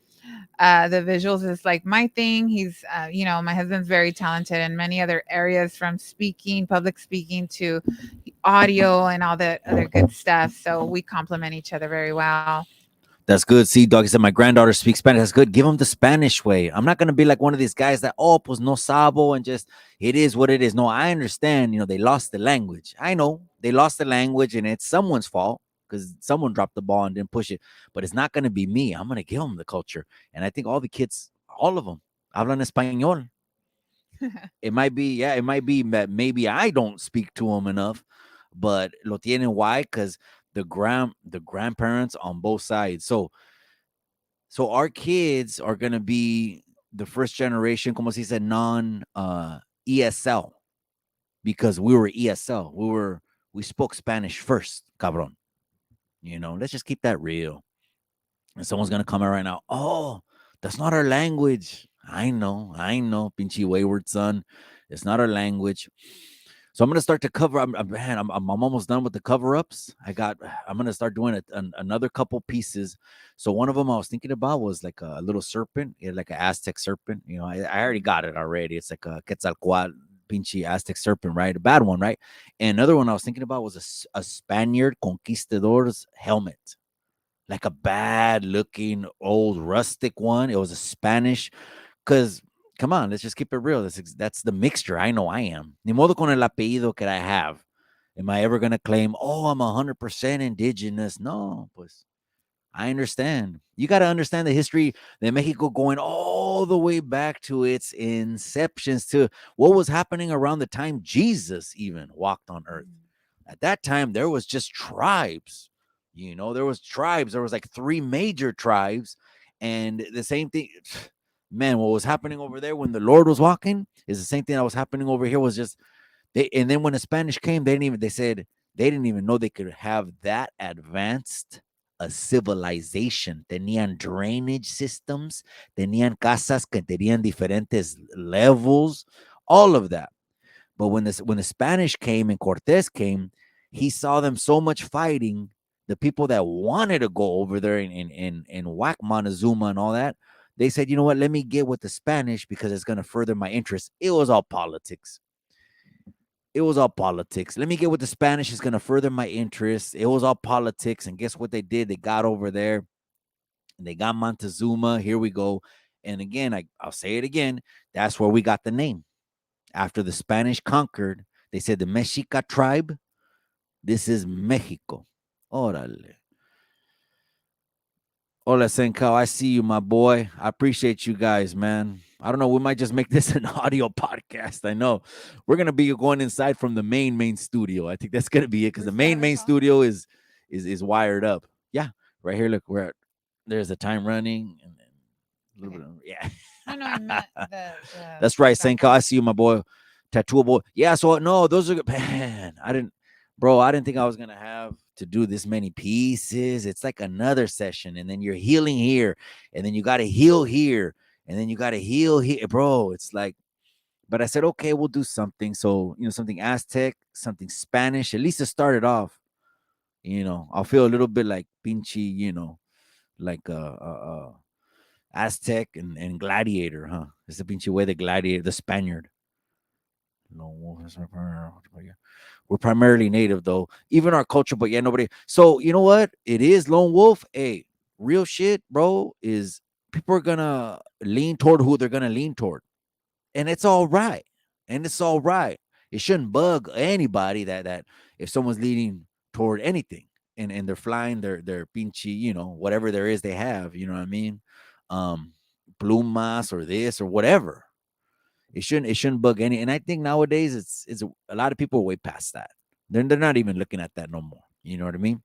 the visuals is like my thing. My husband's very talented in many other areas, from speaking, public speaking, to audio and all the other good stuff. So we complement each other very well. That's good. See, dog, he said my granddaughter speaks Spanish. That's good. Give him the Spanish way. I'm not gonna be like one of these guys that pues no sabo and just it is what it is. No, I understand. They lost the language. I know they lost the language, and it's someone's fault because someone dropped the ball and didn't push it. But it's not gonna be me. I'm gonna give them the culture, and I think all the kids, all of them, hablan español. It might be, yeah, it might be that maybe I don't speak to them enough, but lo tienen why? Because the grandparents on both sides. So our kids are gonna be the first generation, como se dice, non ESL, because we were ESL. We spoke Spanish first, cabron. Let's just keep that real. And someone's gonna come out right now. Oh, that's not our language. I know, pinchy wayward son. It's not our language. So I'm gonna start to cover. Man, I'm almost done with the cover ups. I'm gonna start doing another couple pieces. So one of them I was thinking about was like a little serpent, like an Aztec serpent. I already got it already. It's like a Quetzalcoatl, pinchy Aztec serpent, right? A bad one, right? And another one I was thinking about was a Spaniard conquistador's helmet, like a bad looking old rustic one. It was a Spanish, because come on, let's just keep it real. That's the mixture. I know I am. Ni modo con el apellido que I have. Am I ever gonna claim, oh, I'm 100% indigenous? No, pues I understand. You got to understand the history of Mexico going all the way back to its inceptions, to what was happening around the time Jesus even walked on earth. At that time, there was just tribes. There was tribes. There was like three major tribes, and the same thing. Man, what was happening over there when the Lord was walking is the same thing that was happening over here. Was just they, and then when the Spanish came, they didn't even. They said they didn't even know they could have that advanced a civilization. Tenían drainage systems, tenían casas que tenían diferentes levels, all of that. But when the Spanish came and Cortez came, he saw them so much fighting. The people that wanted to go over there and whack Montezuma and all that, they said, you know what? Let me get with the Spanish because it's going to further my interest. It was all politics. It was all politics. Let me get with the Spanish. It's going to further my interest. It was all politics. And guess what they did? They got over there and they got Montezuma. Here we go. And again, I'll say it again. That's where we got the name. After the Spanish conquered, they said the Mexica tribe, this is Mexico. Órale. Hola, Senkao. I see you, my boy. I appreciate you guys, man. I don't know. We might just make this an audio podcast. I know. We're gonna be going inside from the main studio. I think that's gonna be it because the main studio is wired up. Yeah, right here. Look, there's the time running and then a little Okay. bit. Yeah, No, I meant the that's right, Senkao. I background. see you, my boy. tattooable. Yeah, so no, those are man. I didn't think I was gonna have to do this many pieces. It's like another session, and then you're healing here, and then you got to heal here, and then you got to heal here, bro. It's like, but I said, okay, we'll do something. So something Aztec, something Spanish, at least to start it off. I'll feel a little bit like pinchy, like Aztec and gladiator, huh? It's the pinche way the gladiator, the Spaniard. No, we're primarily native though. Even our culture, but yeah, nobody. So you know what? It is lone wolf. Hey, real shit, bro. Is people are gonna lean toward who they're gonna lean toward, and it's all right. And it's all right. It shouldn't bug anybody that if someone's leaning toward anything and they're flying their pinchy, whatever there is they have. You know what I mean? Um, plumas or this or whatever. It shouldn't bug any. And I think nowadays it's a lot of people are way past that. They're not even looking at that no more. You know what I mean?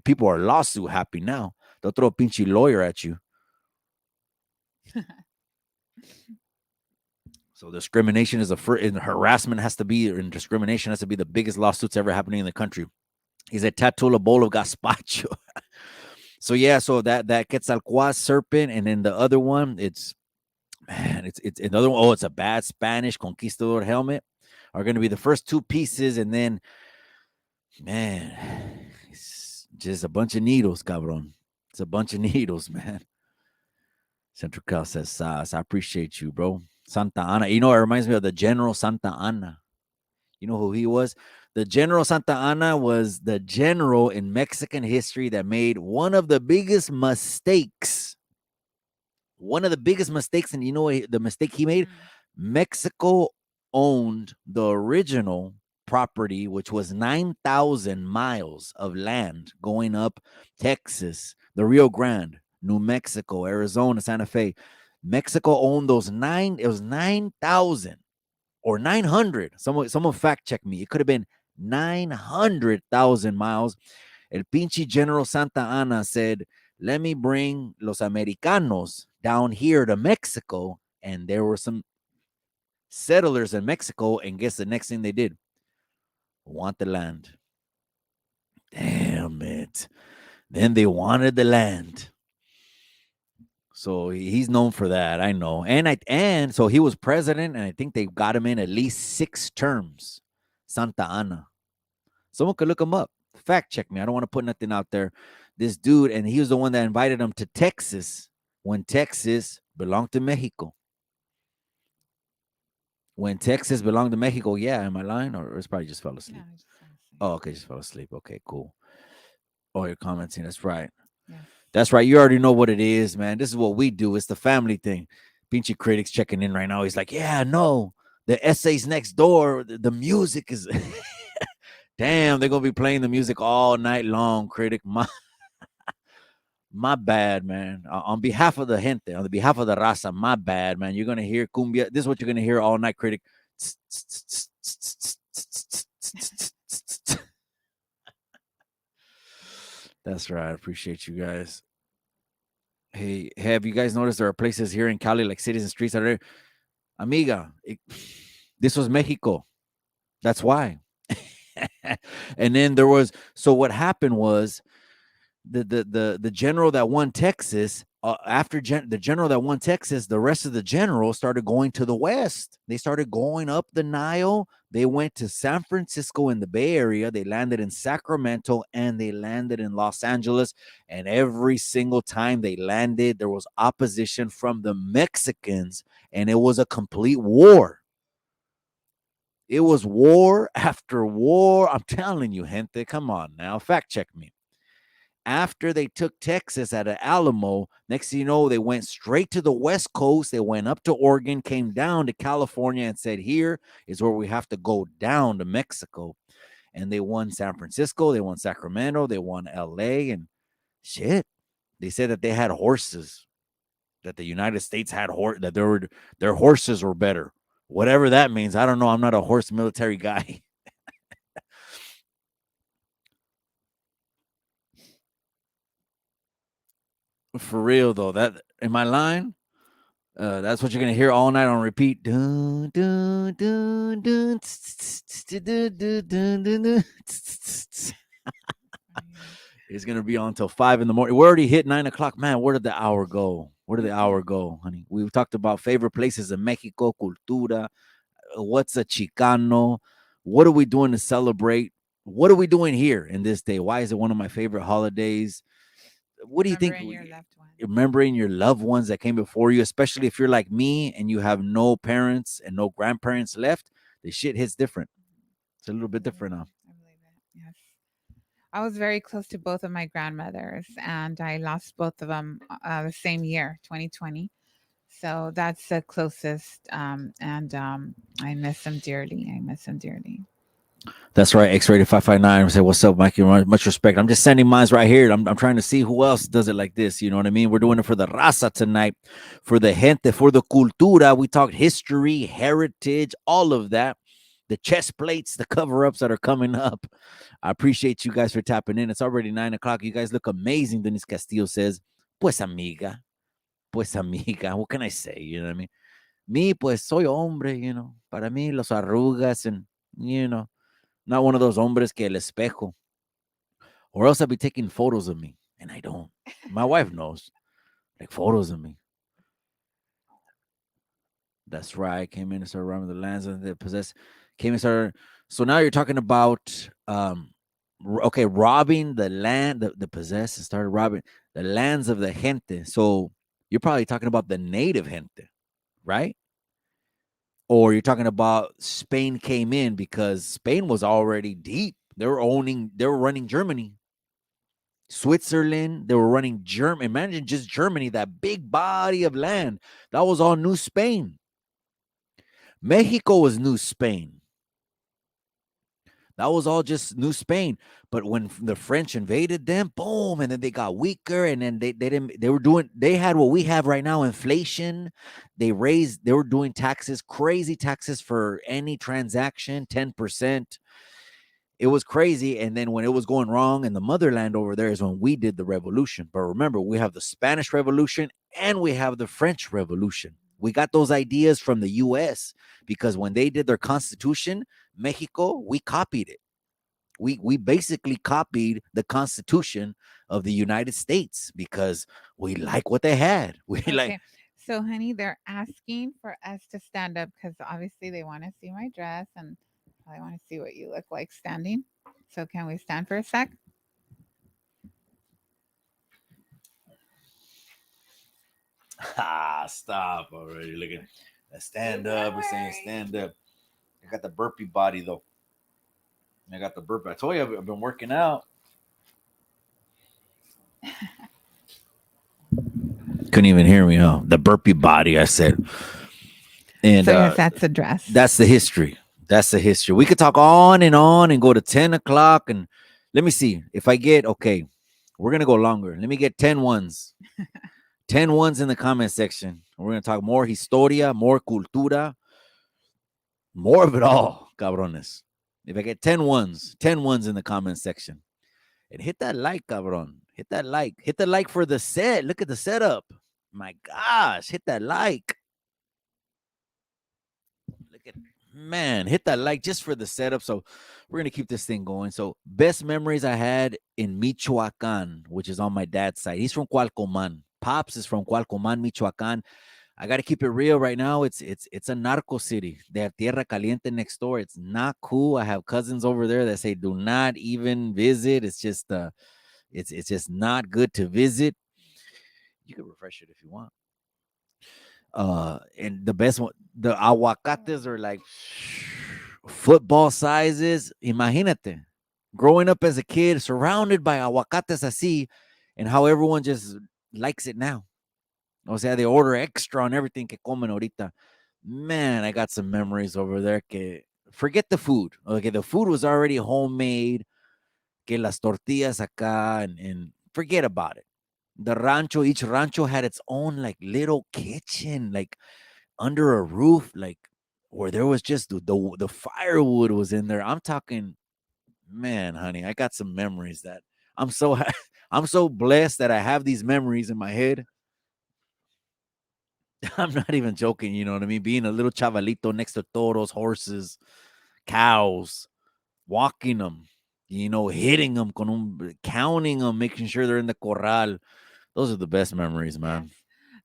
People are lawsuit happy now. They'll throw a pinchy lawyer at you. So discrimination is and harassment has to be, and discrimination has to be the biggest lawsuits ever happening in the country. He's a tattoo a bowl of gazpacho. So yeah, so that Quetzalcoatl serpent, and then the other one, it's another one. Oh, it's a bad Spanish conquistador helmet. Are going to be the first two pieces, and then man, it's just a bunch of needles, cabron. It's a bunch of needles, man. Central Cal says, Sas, I appreciate you, bro. Santa Ana. It reminds me of the General Santa Ana. You know who he was? The General Santa Ana was the general in Mexican history that made one of the biggest mistakes. One of the biggest mistakes, and the mistake he made? Mm. Mexico owned the original property, which was 9,000 miles of land going up Texas, the Rio Grande, New Mexico, Arizona, Santa Fe. Mexico owned it was 9,000 or 900. Someone fact check me. It could have been 900,000 miles. El pinche General Santa Ana said, let me bring los Americanos down here to Mexico. And there were some settlers in Mexico. And guess the next thing they did? Want the land. Damn it. Then they wanted the land. So he's known for that. I know. And so he was president, and I think they got him in at least 6 terms. Santa Ana. Someone could look him up. Fact check me. I don't want to put nothing out there. This dude, and he was the one that invited him to Texas when Texas belonged to Mexico. When Texas belonged to Mexico, yeah. Am I lying, or it's probably just fell No, asleep? I just fell asleep. Oh, okay, just fell asleep. Okay, cool. Oh, you're commenting. That's right. Yes. That's right. You already know what it is, man. This is what we do. It's the family thing. Pinchy critics checking in right now. He's like, yeah, no, the essays next door. The music is damn. They're gonna be playing the music all night long. Critic, my bad, man. On behalf of the gente, on the behalf of the raza, my bad, man. You're gonna hear cumbia. This is what you're gonna hear all night, critic. That's right. I appreciate you guys. Hey, have you guys noticed there are places here in Cali, like cities and streets that are, amiga, this was Mexico. That's why. And then there was, so what happened was the general that won Texas, after the general that won Texas, the rest of the generals started going to the west. They started going up the Nile. They went to San Francisco in the Bay Area. They landed in Sacramento and they landed in Los Angeles. And every single time they landed, there was opposition from the Mexicans, and it was a complete war. It was war after war. I'm telling you, gente, come on now, fact check me. After they took Texas at an Alamo, next thing you know, they went straight to the West Coast. They went up to Oregon, came down to California, and said, here is where we have to go down to Mexico. And they won San Francisco, they won Sacramento, they won LA, and shit. They said that they had horses, that the United States had that their horses were better. Whatever that means. I don't know. I'm not a horse military guy. For real though, that, am I lying? That's what you're gonna hear all night on repeat. Dun, dun, dun, dun, dun, dun, dun, dun, dun. Funny. It's gonna be on until 5 in the morning. We already hit 9 o'clock. Man, where did the hour go? Where did the hour go, honey? We've talked about favorite places in Mexico, cultura. What's a Chicano? What are we doing to celebrate? What are we doing here in this day? Why is it one of my favorite holidays? What do you think? Remembering your loved ones. Remembering your loved ones that came before you, especially if you're like me and you have no parents and no grandparents left, the shit hits different. It's a little bit different now. I believe it. Yes. I was very close to both of my grandmothers, and I lost both of them the same year, 2020. So that's the closest, and I miss them dearly. I miss them dearly. That's right. X-rated 559. I say, what's up, Mikey? Much respect. I'm just sending mines right here. I'm trying to see who else does it like this. You know what I mean? We're doing it for the raza tonight, for the gente, for the cultura. We talked history, heritage, all of that. The chest plates, the cover-ups that are coming up. I appreciate you guys for tapping in. It's already 9 o'clock. You guys look amazing, Denise Castillo says. Pues amiga. Pues amiga. What can I say? You know what I mean? Me, pues soy hombre, you know. Para mí, los arrugas and, you know, not one of those hombres que el espejo, or else I'd be taking photos of me, and I don't. My wife knows, like photos of me. That's right. Came in and started robbing the lands and they possess. Came and started. So now you're talking about, okay, robbing the land, the possess, and started robbing the lands of the gente. So you're probably talking about the native gente, right? Or you're talking about Spain came in because Spain was already deep. They were running Germany. Switzerland, they were running Germany. Imagine just Germany, that big body of land. That was all New Spain. Mexico was New Spain. That was all just New Spain. But when the French invaded them, boom, and then they got weaker, and then they didn't they were doing they had what we have right now, inflation. They were doing taxes, crazy taxes for any transaction, 10%. It was crazy. And then when it was going wrong in the motherland over there is when we did the revolution. But remember, we have the Spanish Revolution and we have the French Revolution. We got those ideas from the US because when they did their constitution, Mexico, we copied it. We basically copied the constitution of the United States because we like what they had. We like Okay. So, honey, they're asking for us to stand up because obviously they want to see my dress and I want to see what you look like standing. So, can we stand for a sec? stop already. Look at stand up. We're saying stand up. I got the burpee body though. I got the burpee. I told you I've been working out. Couldn't even hear me, huh? The burpee body, I said. And So, yes, that's a dress. that's the history. That's the history. We could talk on and go to 10 o'clock. And let me see if I get, okay, we're going to go longer. Let me get 10 ones. 10 ones in the comment section. We're going to talk more historia, more cultura, more of it all, cabrones. If I get 10 ones in the comment section. And hit that like, cabron. Hit that like. Hit the like for the set. Look at the setup. My gosh, hit that like. Look at man, hit that like just for the setup. So we're gonna keep this thing going. So best memories I had in Michoacan, which is on my dad's side. He's from Cualcoman. Pops is from Cualcoman, Michoacan. I gotta keep it real right now. It's a narco city. They have Tierra Caliente next door. It's not cool. I have cousins over there that say do not even visit. It's just it's just not good to visit. You can refresh it if you want. And the best one, the aguacates are like football sizes. Imagínate, growing up as a kid, surrounded by aguacates así, and how everyone just likes it now. O sea, they order extra on everything que comen ahorita. Man, I got some memories over there. Que forget the food. Okay, the food was already homemade. Que las tortillas acá and forget about it. The rancho, each rancho had its own like little kitchen, like under a roof, like where there was just the firewood was in there. I'm talking, man, honey, I got some memories that I'm so I'm so blessed that I have these memories in my head. I'm not even joking, you know what I mean? Being a little chavalito next to toros, horses, cows, walking them, hitting them, counting them, making sure they're in the corral. Those are the best memories, Yes. man.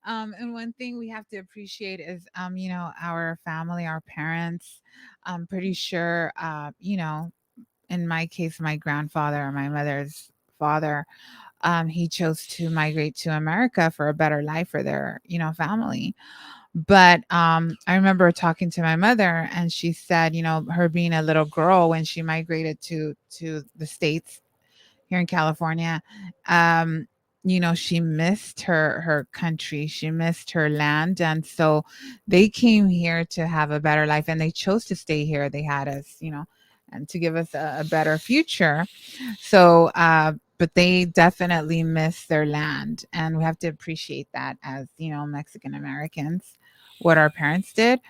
And one thing we have to appreciate is, our family, our parents. I'm pretty sure, in my case, my grandfather, my mother's father, he chose to migrate to America for a better life for their, family. But I remember talking to my mother, and she said, her being a little girl when she migrated to the states here in California, um, she missed her country, she missed her land, and so they came here to have a better life, and they chose to stay here. They had us, and to give us a better future. So, but they definitely miss their land, and we have to appreciate that as Mexican Americans, what our parents did.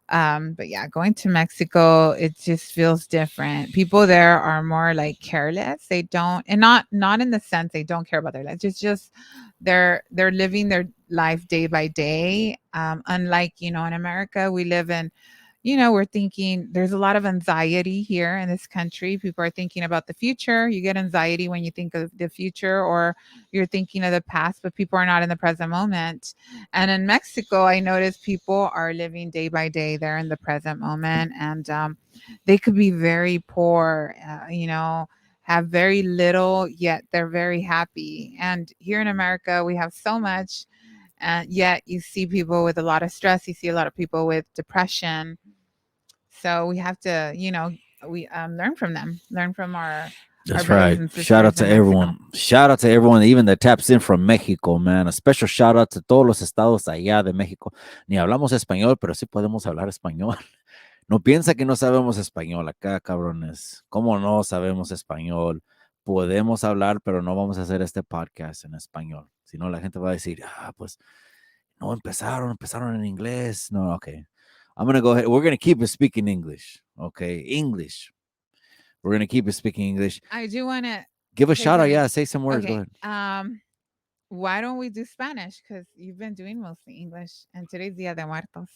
But yeah, going to Mexico, it just feels different. People there are more like careless. They don't, and not in the sense they don't care about their lives. It's just they're living their life day by day. Unlike in America, we live in, we're thinking there's a lot of anxiety here in this country. People are thinking about the future. You get anxiety when you think of the future, or you're thinking of the past, but people are not in the present moment. And in Mexico, I notice people are living day by day. They're in the present moment, and they could be very poor, have very little, yet they're very happy. And here in America, we have so much, and yet you see people with a lot of stress. You see a lot of people with depression. So we have to, we learn from them, learn from our That's brothers right. and Shout out sisters to in Mexico. everyone. Shout out to everyone, even that taps in from Mexico, man. A special shout out to todos los estados allá de México. Ni hablamos español, pero sí podemos hablar español. No piensa que no sabemos español acá, cabrones. ¿Cómo no sabemos español? Podemos hablar, pero no vamos a hacer este podcast en español. Si no, la gente va a decir, pues, no empezaron en inglés. No, okay. I'm going to go ahead. We're going to keep it speaking English. Okay. English. We're going to keep it speaking English. I do want to Give a say shout out. something. Yeah, say some words. Go Okay. ahead. Why don't we do Spanish? Because you've been doing mostly English, and today's Dia de Muertos.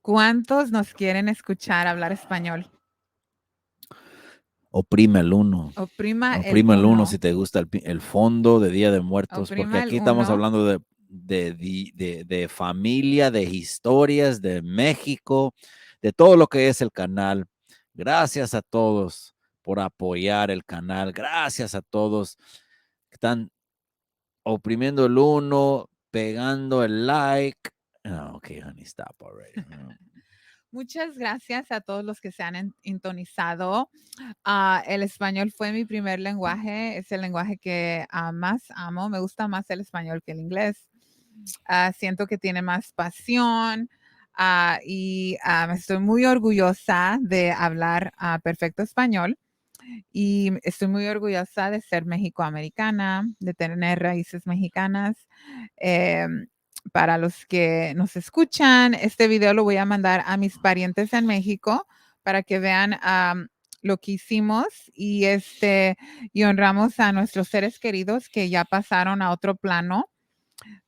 ¿Cuántos nos quieren escuchar hablar español? Oprime el uno. Oprima el Oprime el uno si uno. te gusta el fondo de Día de Muertos, porque Oprima el aquí estamos uno. hablando de familia, de historias, de México, de todo lo que es el canal. Gracias a todos por apoyar el canal. Gracias a todos que están oprimiendo el uno, pegando el like. Oh, okay, honey, stop already. Muchas gracias a todos los que se han sintonizado. El español fue mi primer lenguaje, es el lenguaje que más amo. Me gusta más el español que el inglés. Siento que tiene más pasión, y estoy muy orgullosa de hablar perfecto español, y estoy muy orgullosa de ser mexicoamericana, de tener raíces mexicanas. Em, para los que nos escuchan, este video lo voy a mandar a mis parientes en México para que vean lo que hicimos, y honramos a nuestros seres queridos que ya pasaron a otro plano.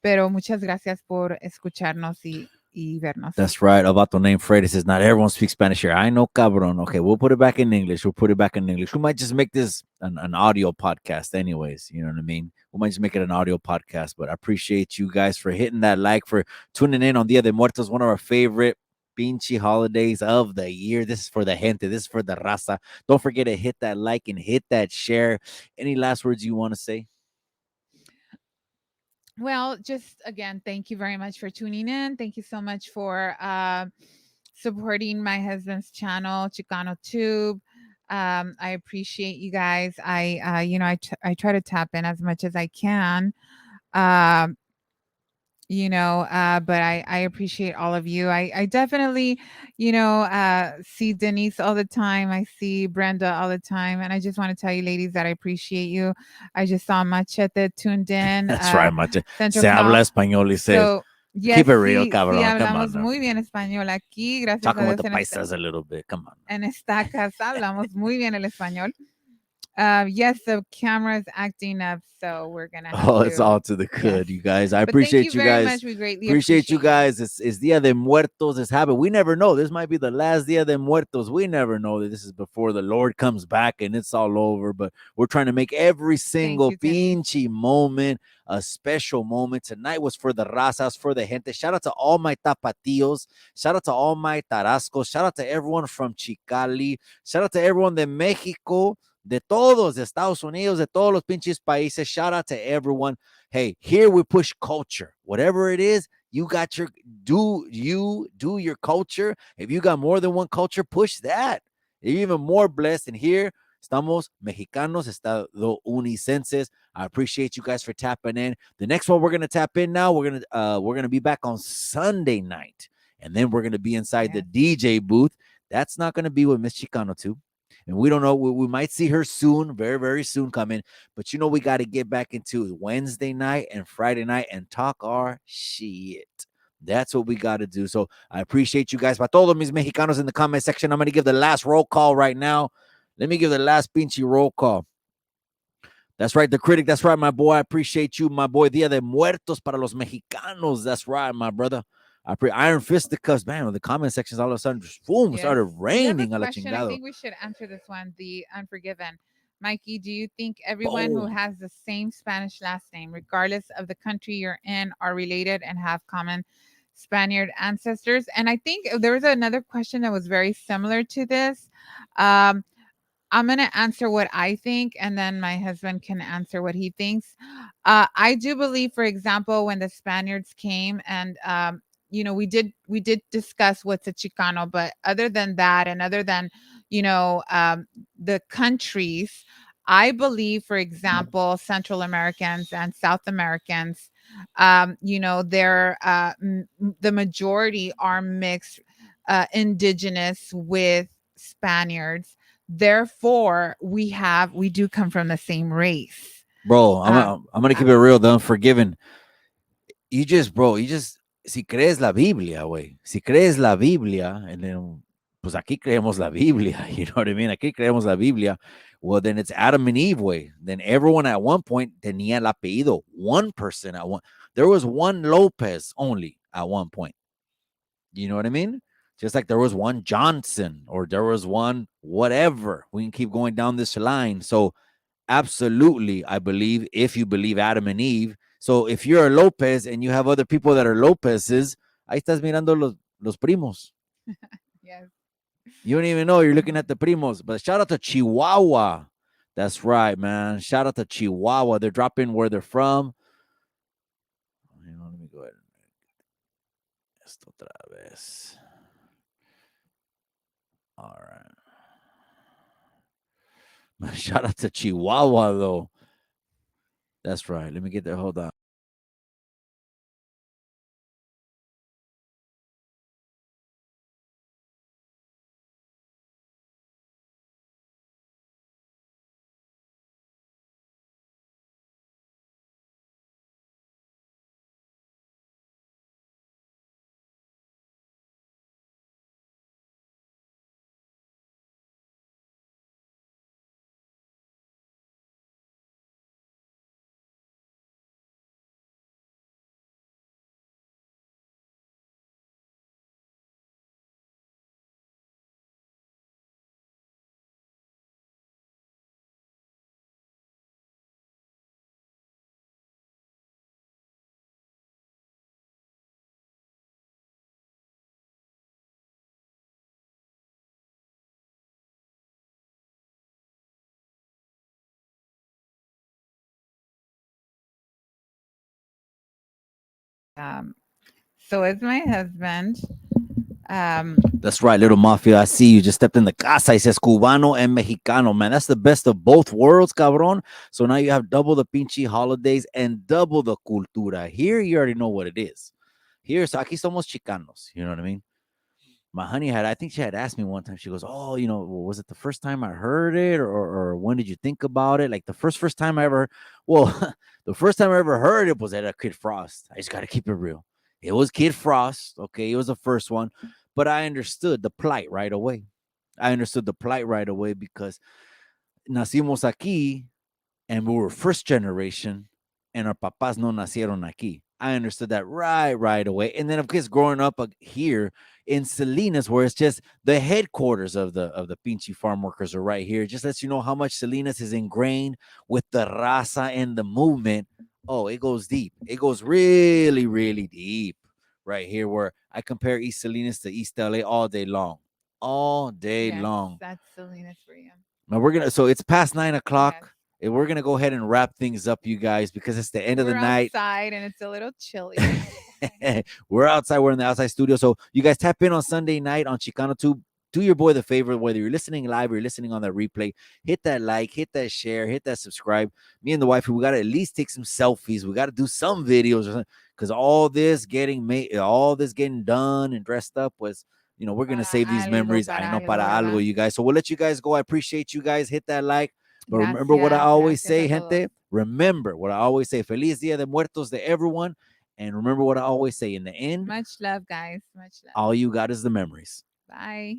Pero muchas gracias por escucharnos y vernos. That's right. About the name Freddy says, not everyone speaks Spanish here. I know, cabron. Okay, we'll put it back in English. We'll put it back in English. We might just make this an audio podcast, anyways. You know what I mean? We might just make it an audio podcast. But I appreciate you guys for hitting that like, for tuning in on Dia de Muertos, one of our favorite pinche holidays of the year. This is for the gente. This is for the raza. Don't forget to hit that like and hit that share. Any last words you want to say? Well, just again, thank you very much for tuning in. Thank you so much for supporting my husband's channel, ChicanoTube. I appreciate you guys. I try to tap in as much as I can. Um, but I appreciate all of you. I definitely, see Denise all the time. I see Brenda all the time. And I just want to tell you, ladies, that I appreciate you. I just saw Machete tuned in, That's right, Mache. Central Se habla Cal. español, he says. So, yes, Keep it real, sí, sí cabrón. Come on hablamos now. muy bien español aquí. Gracias a Talking with Dios the paisas a little bit. Come on. en esta casa hablamos muy bien el español. Yes, the camera's acting up, so we're gonna have Oh, it's to. all to the Yes, good, you guys. I but thank you appreciate you very guys. much. We greatly Appreciate you appreciate you. guys. It's Dia de Muertos. It's happened. We never know. This might be the last Dia de Muertos. We never know that this is before the Lord comes back and it's all over. But we're trying to make every Thank single you, Tony. pinche moment a special moment. Tonight was for the razas, for the gente. Shout out to all my tapatíos. Shout out to all my tarascos. Shout out to everyone from Chicali. Shout out to everyone de Mexico. De todos, de Estados Unidos, de todos los pinches países. Shout out to everyone. Hey, here we push culture. Whatever it is, you got your do your culture. If you got more than one culture, push that. You're even more blessed. And here estamos mexicanos, estadounidenses. I appreciate you guys for tapping in. The next one we're gonna tap in now. We're gonna be back on Sunday night, and then we're gonna be inside the Yes. DJ booth. That's not gonna be with Miss Chicano too. And we don't know. We might see her soon, very, very soon coming. But we got to get back into Wednesday night and Friday night and talk our shit. That's what we got to do. So I appreciate you guys. Para todos mis mexicanos in the comment section, I'm going to give the last roll call right now. Let me give the last pinchy roll call. That's right, the critic. That's right, my boy. I appreciate you, my boy. Dia de Muertos para los mexicanos. That's right, my brother. Iron Fisticuffs, man. The comment sections all of a sudden just boom Yes. started We have a raining a la question. I chingado. think we should answer this one. The Unforgiven. Mikey, do you think everyone who Boom. has the same Spanish last name, regardless of the country you're in, are related and have common Spaniard ancestors? And I think there was another question that was very similar to this. Um, I'm going to answer what I think, and then my husband can answer what he thinks. I do believe, for example, when the Spaniards came, and we did discuss what's a Chicano, but other than that, and other than the countries, I believe, for example, Central Americans and South Americans, they're the majority are mixed, indigenous with Spaniards. Therefore, we do come from the same race. Bro, Um, I'm gonna uh, keep it real. The Unforgiven. Si crees la Biblia, güey. Si crees la Biblia, and then, pues aquí creemos la Biblia. You know what I mean? Aquí creemos la Biblia. Well, then it's Adam and Eve, way. Then everyone at one point tenía el apellido. One person at one. There was one Lopez only at one point. You know what I mean? Just like there was one Johnson or there was one whatever. We can keep going down this line. So absolutely, I believe, if you believe Adam and Eve. So if you're a Lopez and you have other people that are Lopez's, ahí estás mirando los primos. yes. You don't even know you're looking Mhm. at the primos. But shout out to Chihuahua. That's right, man. Shout out to Chihuahua. They're dropping where they're from. Let me go ahead and esto otra vez. All right. Shout out to Chihuahua, though. That's right. Let me get there. Hold on. Um, so is my husband. Um, That's right, little mafia. I see you just stepped in the casa. He says Cubano and Mexicano, man. That's the best of both worlds, cabron. So now you have double the pinche holidays and double the cultura. Here, you already know what it is. Here, so aquí somos Chicanos. You know what I mean? My honey I think she had asked me one time, she goes, oh, was it the first time I heard it, or when did you think about it? Like the first time I ever, well, the first time I ever heard it was at a Kid Frost. I just got to keep it real. It was Kid Frost. Okay. It was the first one, but I understood the plight right away. I understood the plight right away because nacimos aquí and we were first generation and our papas no nacieron aquí. I understood that right away. And then of course growing up here in Salinas, where it's just the headquarters of the Pinchy farm workers are right here. It just lets you know how much Salinas is ingrained with the raza and the movement. Oh, it goes deep. It goes really deep right here, where I compare East Salinas to East LA all day long. All day Yes, long. that's Selena's for you. Now so it's past 9 o'clock. Yes. And we're gonna go ahead and wrap things up, you guys, because it's the end of the We're night. outside and it's a little chilly. We're outside. We're in the outside studio. So you guys tap in on Sunday night on ChicanoTube. Do your boy the favor, whether you're listening live or you're listening on the replay, hit that like, hit that share, hit that subscribe. Me and the wife, we got to at least take some selfies. We got to do some videos or something, because all this getting made, all this getting done and dressed up was, we're going to save these memories. I know para algo, ¿verdad? you guys. So we'll let you guys go. I appreciate you guys. Hit that like. But remember what I Gracias, always gracias say, a todos. gente. Remember what I always say. Feliz Dia de Muertos to everyone. And remember what I always say, in the end, Much love, guys. Much love. all you got is the memories. Bye.